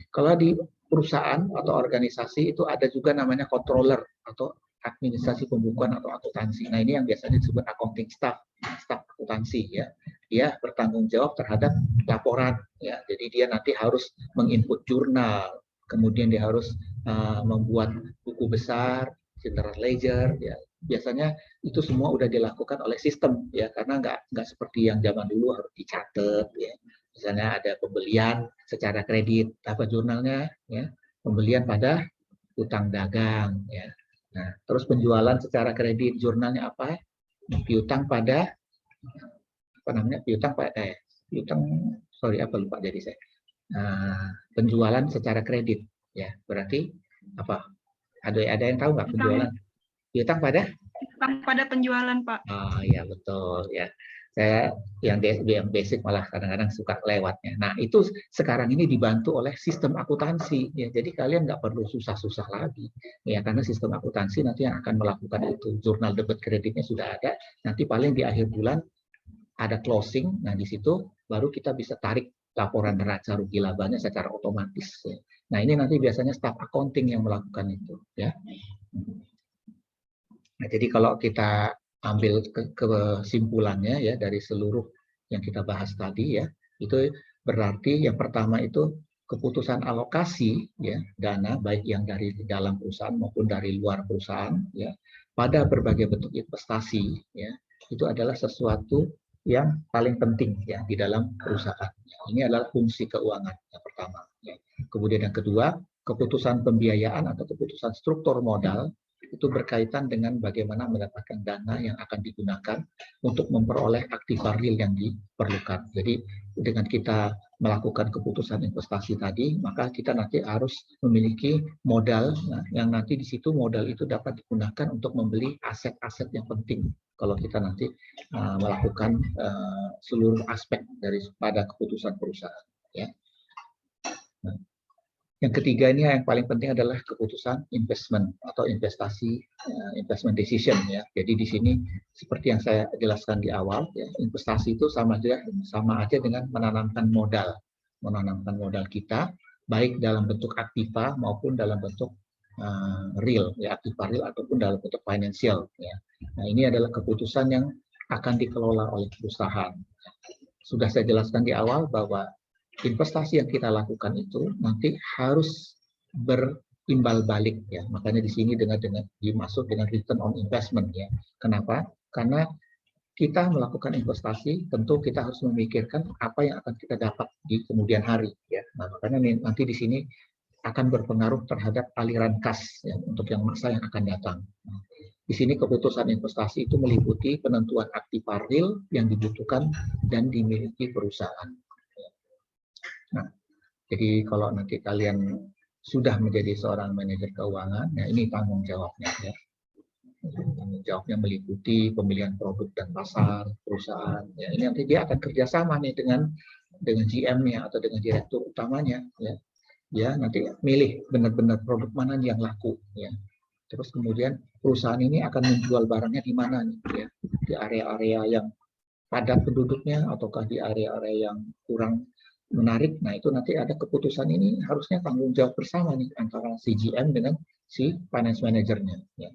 [SPEAKER 1] Kalau di perusahaan atau organisasi itu ada juga namanya controller atau administrasi pembukuan atau akuntansi. Nah ini yang biasanya disebut accounting staff akuntansi ya. Dia bertanggung jawab terhadap laporan ya. Jadi dia nanti harus menginput jurnal, kemudian dia harus membuat buku besar, general ledger ya. Biasanya itu semua udah dilakukan oleh sistem ya, karena nggak seperti yang zaman dulu harus dicatat ya. Misalnya ada pembelian secara kredit, apa jurnalnya ya, pembelian pada utang dagang ya. Nah, terus penjualan secara kredit jurnalnya apa? Piutang pada apa namanya? Lupa jadi saya. Penjualan secara kredit ya. Berarti apa? Ada yang tahu nggak penjualan? Piutang pada
[SPEAKER 2] penjualan, Pak.
[SPEAKER 1] Oh iya betul ya. Saya yang basic malah kadang-kadang suka lewatnya. Nah itu sekarang ini dibantu oleh sistem akuntansi ya. Jadi kalian nggak perlu susah-susah lagi ya, karena sistem akuntansi nanti yang akan melakukan itu. Jurnal debit kreditnya sudah ada. Nanti paling di akhir bulan ada closing. Nah di situ baru kita bisa tarik laporan neraca rugi labanya secara otomatis. Ya. Nah ini nanti biasanya staff accounting yang melakukan itu ya. Nah, jadi kalau kita ambil kesimpulannya ya dari seluruh yang kita bahas tadi ya, itu berarti yang pertama itu keputusan alokasi ya dana baik yang dari dalam perusahaan maupun dari luar perusahaan ya pada berbagai bentuk investasi ya, itu adalah sesuatu yang paling penting ya di dalam perusahaan. Ini adalah fungsi keuangan yang pertama. Ya. Kemudian yang kedua, keputusan pembiayaan atau keputusan struktur modal itu berkaitan dengan bagaimana mendapatkan dana yang akan digunakan untuk memperoleh aktiva real yang diperlukan. Jadi dengan kita melakukan keputusan investasi tadi, maka kita nanti harus memiliki modal, yang nanti di situ modal itu dapat digunakan untuk membeli aset-aset yang penting kalau kita nanti melakukan seluruh aspek daripada keputusan perusahaan. Ya. Nah, yang ketiga ini yang paling penting adalah keputusan investment atau investasi, investment decision ya. Jadi di sini seperti yang saya jelaskan di awal, ya, investasi itu sama aja dengan menanamkan modal kita baik dalam bentuk aktiva maupun dalam bentuk real, ya aktiva real ataupun dalam bentuk financial. Ya. Nah ini adalah keputusan yang akan dikelola oleh perusahaan. Sudah saya jelaskan di awal bahwa investasi yang kita lakukan itu nanti harus berimbal balik ya. Makanya di sini dengan dimaksud dengan return on investment ya. Kenapa? Karena kita melakukan investasi tentu kita harus memikirkan apa yang akan kita dapat di kemudian hari ya. Nah, makanya nanti di sini akan berpengaruh terhadap aliran kas ya, untuk yang masa yang akan datang. Nah, di sini keputusan investasi itu meliputi penentuan aktiva real yang dibutuhkan dan dimiliki perusahaan. Nah, jadi kalau nanti kalian sudah menjadi seorang manajer keuangan, ya ini tanggung jawabnya ya. Tanggung jawabnya meliputi pemilihan produk dan pasar perusahaan. Ya, ini nanti dia akan kerjasama nih dengan GM-nya atau dengan direktur utamanya. Ya, dia nanti milih benar-benar produk mana yang laku. Ya. Terus kemudian perusahaan ini akan menjual barangnya di mana nih? Ya, di area-area yang padat penduduknya ataukah di area-area yang kurang menarik. Nah itu nanti ada keputusan ini harusnya tanggung jawab bersama nih antara si GM dengan si finance manajernya. Ya.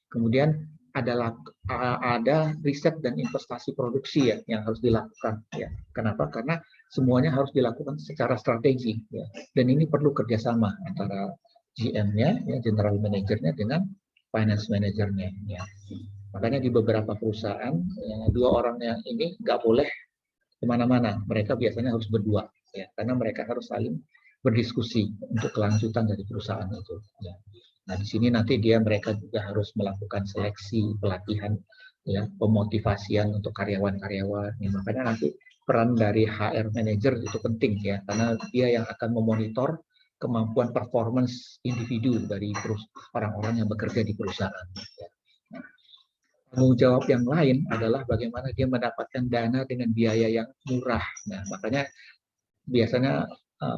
[SPEAKER 1] Kemudian ada riset dan investasi produksi ya yang harus dilakukan. Ya. Kenapa? Karena semuanya harus dilakukan secara strategi. Ya. Dan ini perlu kerjasama antara GM-nya, ya, general manajernya dengan finance manajernya. Ya. Makanya di beberapa perusahaan ya, dua orang yang ini nggak boleh kemana-mana. Mereka biasanya harus berdua. Ya, karena mereka harus saling berdiskusi untuk kelanjutan dari perusahaan itu. Ya. Nah di sini nanti mereka juga harus melakukan seleksi, pelatihan, ya, pemotivasian untuk karyawan-karyawan. Ya, makanya nanti peran dari HR manager itu penting ya, karena dia yang akan memonitor kemampuan performance individu dari orang-orang yang bekerja di perusahaan. Ya. Nah, tanggung jawab yang lain adalah bagaimana dia mendapatkan dana dengan biaya yang murah. Nah makanya biasanya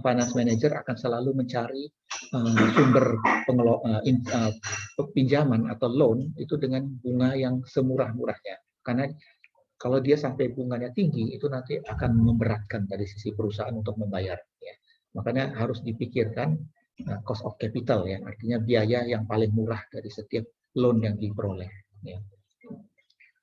[SPEAKER 1] finance manager akan selalu mencari sumber pinjaman atau loan itu dengan bunga yang semurah-murahnya. Karena kalau dia sampai bunganya tinggi, itu nanti akan memberatkan dari sisi perusahaan untuk membayar. Ya. Makanya harus dipikirkan cost of capital, ya, artinya biaya yang paling murah dari setiap loan yang diperoleh. Ya.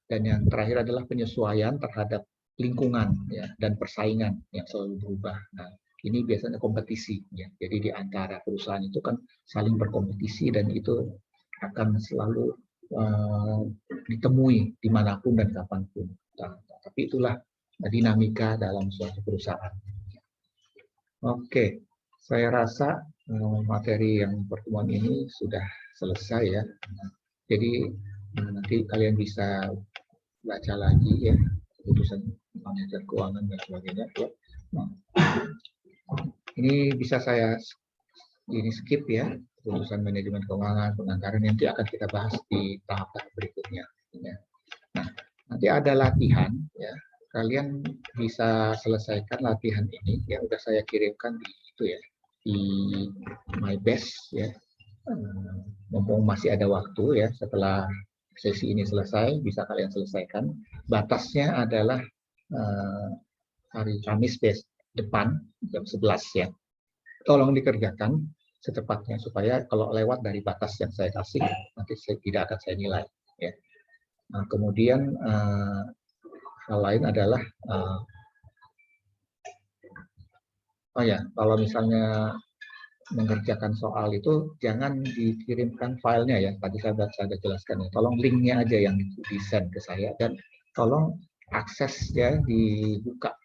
[SPEAKER 1] Dan yang terakhir adalah penyesuaian terhadap lingkungan ya, dan persaingan yang selalu berubah. Nah, ini biasanya kompetisi ya. Jadi di antara perusahaan itu kan saling berkompetisi dan itu akan selalu ditemui dimanapun dan kapanpun. Nah, tapi itulah dinamika dalam suatu perusahaan. Oke, saya rasa materi yang pertemuan ini sudah selesai ya. Jadi nanti kalian bisa baca lagi ya keputusan manajer keuangan dan sebagainya. Ya. Nah, ini bisa saya skip ya, keputusan manajemen keuangan, penganggaran nanti akan kita bahas di tahap-tahap berikutnya. Ya. Nah, nanti ada latihan ya, kalian bisa selesaikan latihan ini ya, udah saya kirimkan di itu ya, di My Best ya. Mumpung masih ada waktu ya, setelah sesi ini selesai bisa kalian selesaikan. Batasnya adalah hari Kamis depan jam 11 ya. Tolong dikerjakan secepatnya supaya kalau lewat dari batas yang saya kasih nanti tidak akan saya nilai ya. Nah, kemudian hal lain adalah kalau misalnya mengerjakan soal itu jangan dikirimkan filenya ya, tadi saya sudah jelaskan ya, tolong linknya aja yang di-send ke saya dan tolong akses ya dibuka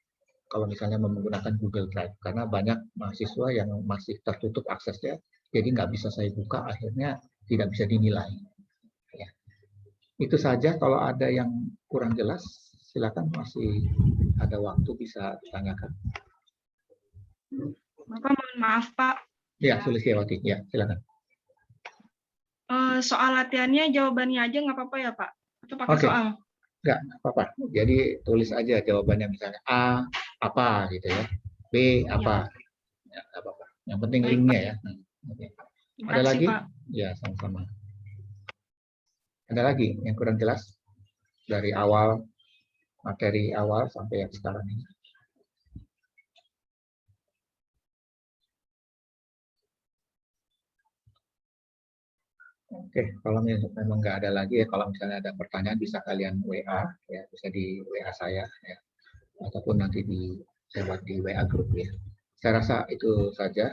[SPEAKER 1] kalau misalnya menggunakan Google Drive, karena banyak mahasiswa yang masih tertutup aksesnya, jadi nggak bisa saya buka, akhirnya tidak bisa dinilai. Ya. Itu saja. Kalau ada yang kurang jelas, silakan, masih ada waktu bisa ditanyakan.
[SPEAKER 2] Bapak mohon maaf Pak,
[SPEAKER 1] Ya, Sulistiawati, ya silakan.
[SPEAKER 2] soal latihannya jawabannya aja nggak apa-apa ya Pak? Atau pakai
[SPEAKER 1] Oke.
[SPEAKER 2] soal?
[SPEAKER 1] Nggak apa-apa. Jadi tulis aja jawabannya, misalnya A apa gitu ya, B apa, ya, nggak apa-apa. Yang penting
[SPEAKER 2] Baik,
[SPEAKER 1] linknya
[SPEAKER 2] Pak.
[SPEAKER 1] ya. Oke.
[SPEAKER 2] Terima
[SPEAKER 1] Ada
[SPEAKER 2] kasih,
[SPEAKER 1] lagi?
[SPEAKER 2] Pak.
[SPEAKER 1] Ya, sama-sama. Ada lagi yang kurang jelas dari awal, materi awal sampai yang sekarang ini? Oke, kalau memang nggak ada lagi ya, kalau misalnya ada pertanyaan bisa kalian WA, ya bisa di WA saya, ya, ataupun nanti lewat di WA grup ya. Saya rasa itu saja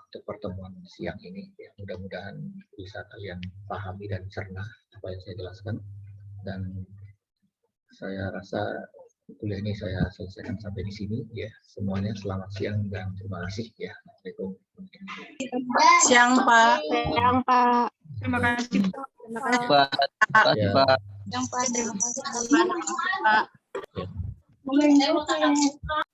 [SPEAKER 1] untuk pertemuan siang ini. Ya, mudah-mudahan bisa kalian pahami dan cerna apa yang saya jelaskan. Dan saya rasa kuliah ini saya selesaikan sampai di sini. Ya, semuanya selamat siang dan terima kasih. Ya, Assalamualaikum.
[SPEAKER 6] Siang, Pak.
[SPEAKER 8] Siang, Pak.
[SPEAKER 2] Terima kasih.
[SPEAKER 5] Terima kasih.
[SPEAKER 7] Pak. Terima kasih,
[SPEAKER 1] Ya.
[SPEAKER 7] Pak.
[SPEAKER 4] Yang Pak, terima kasih.
[SPEAKER 6] Pak.
[SPEAKER 1] Ya.
[SPEAKER 2] Pak.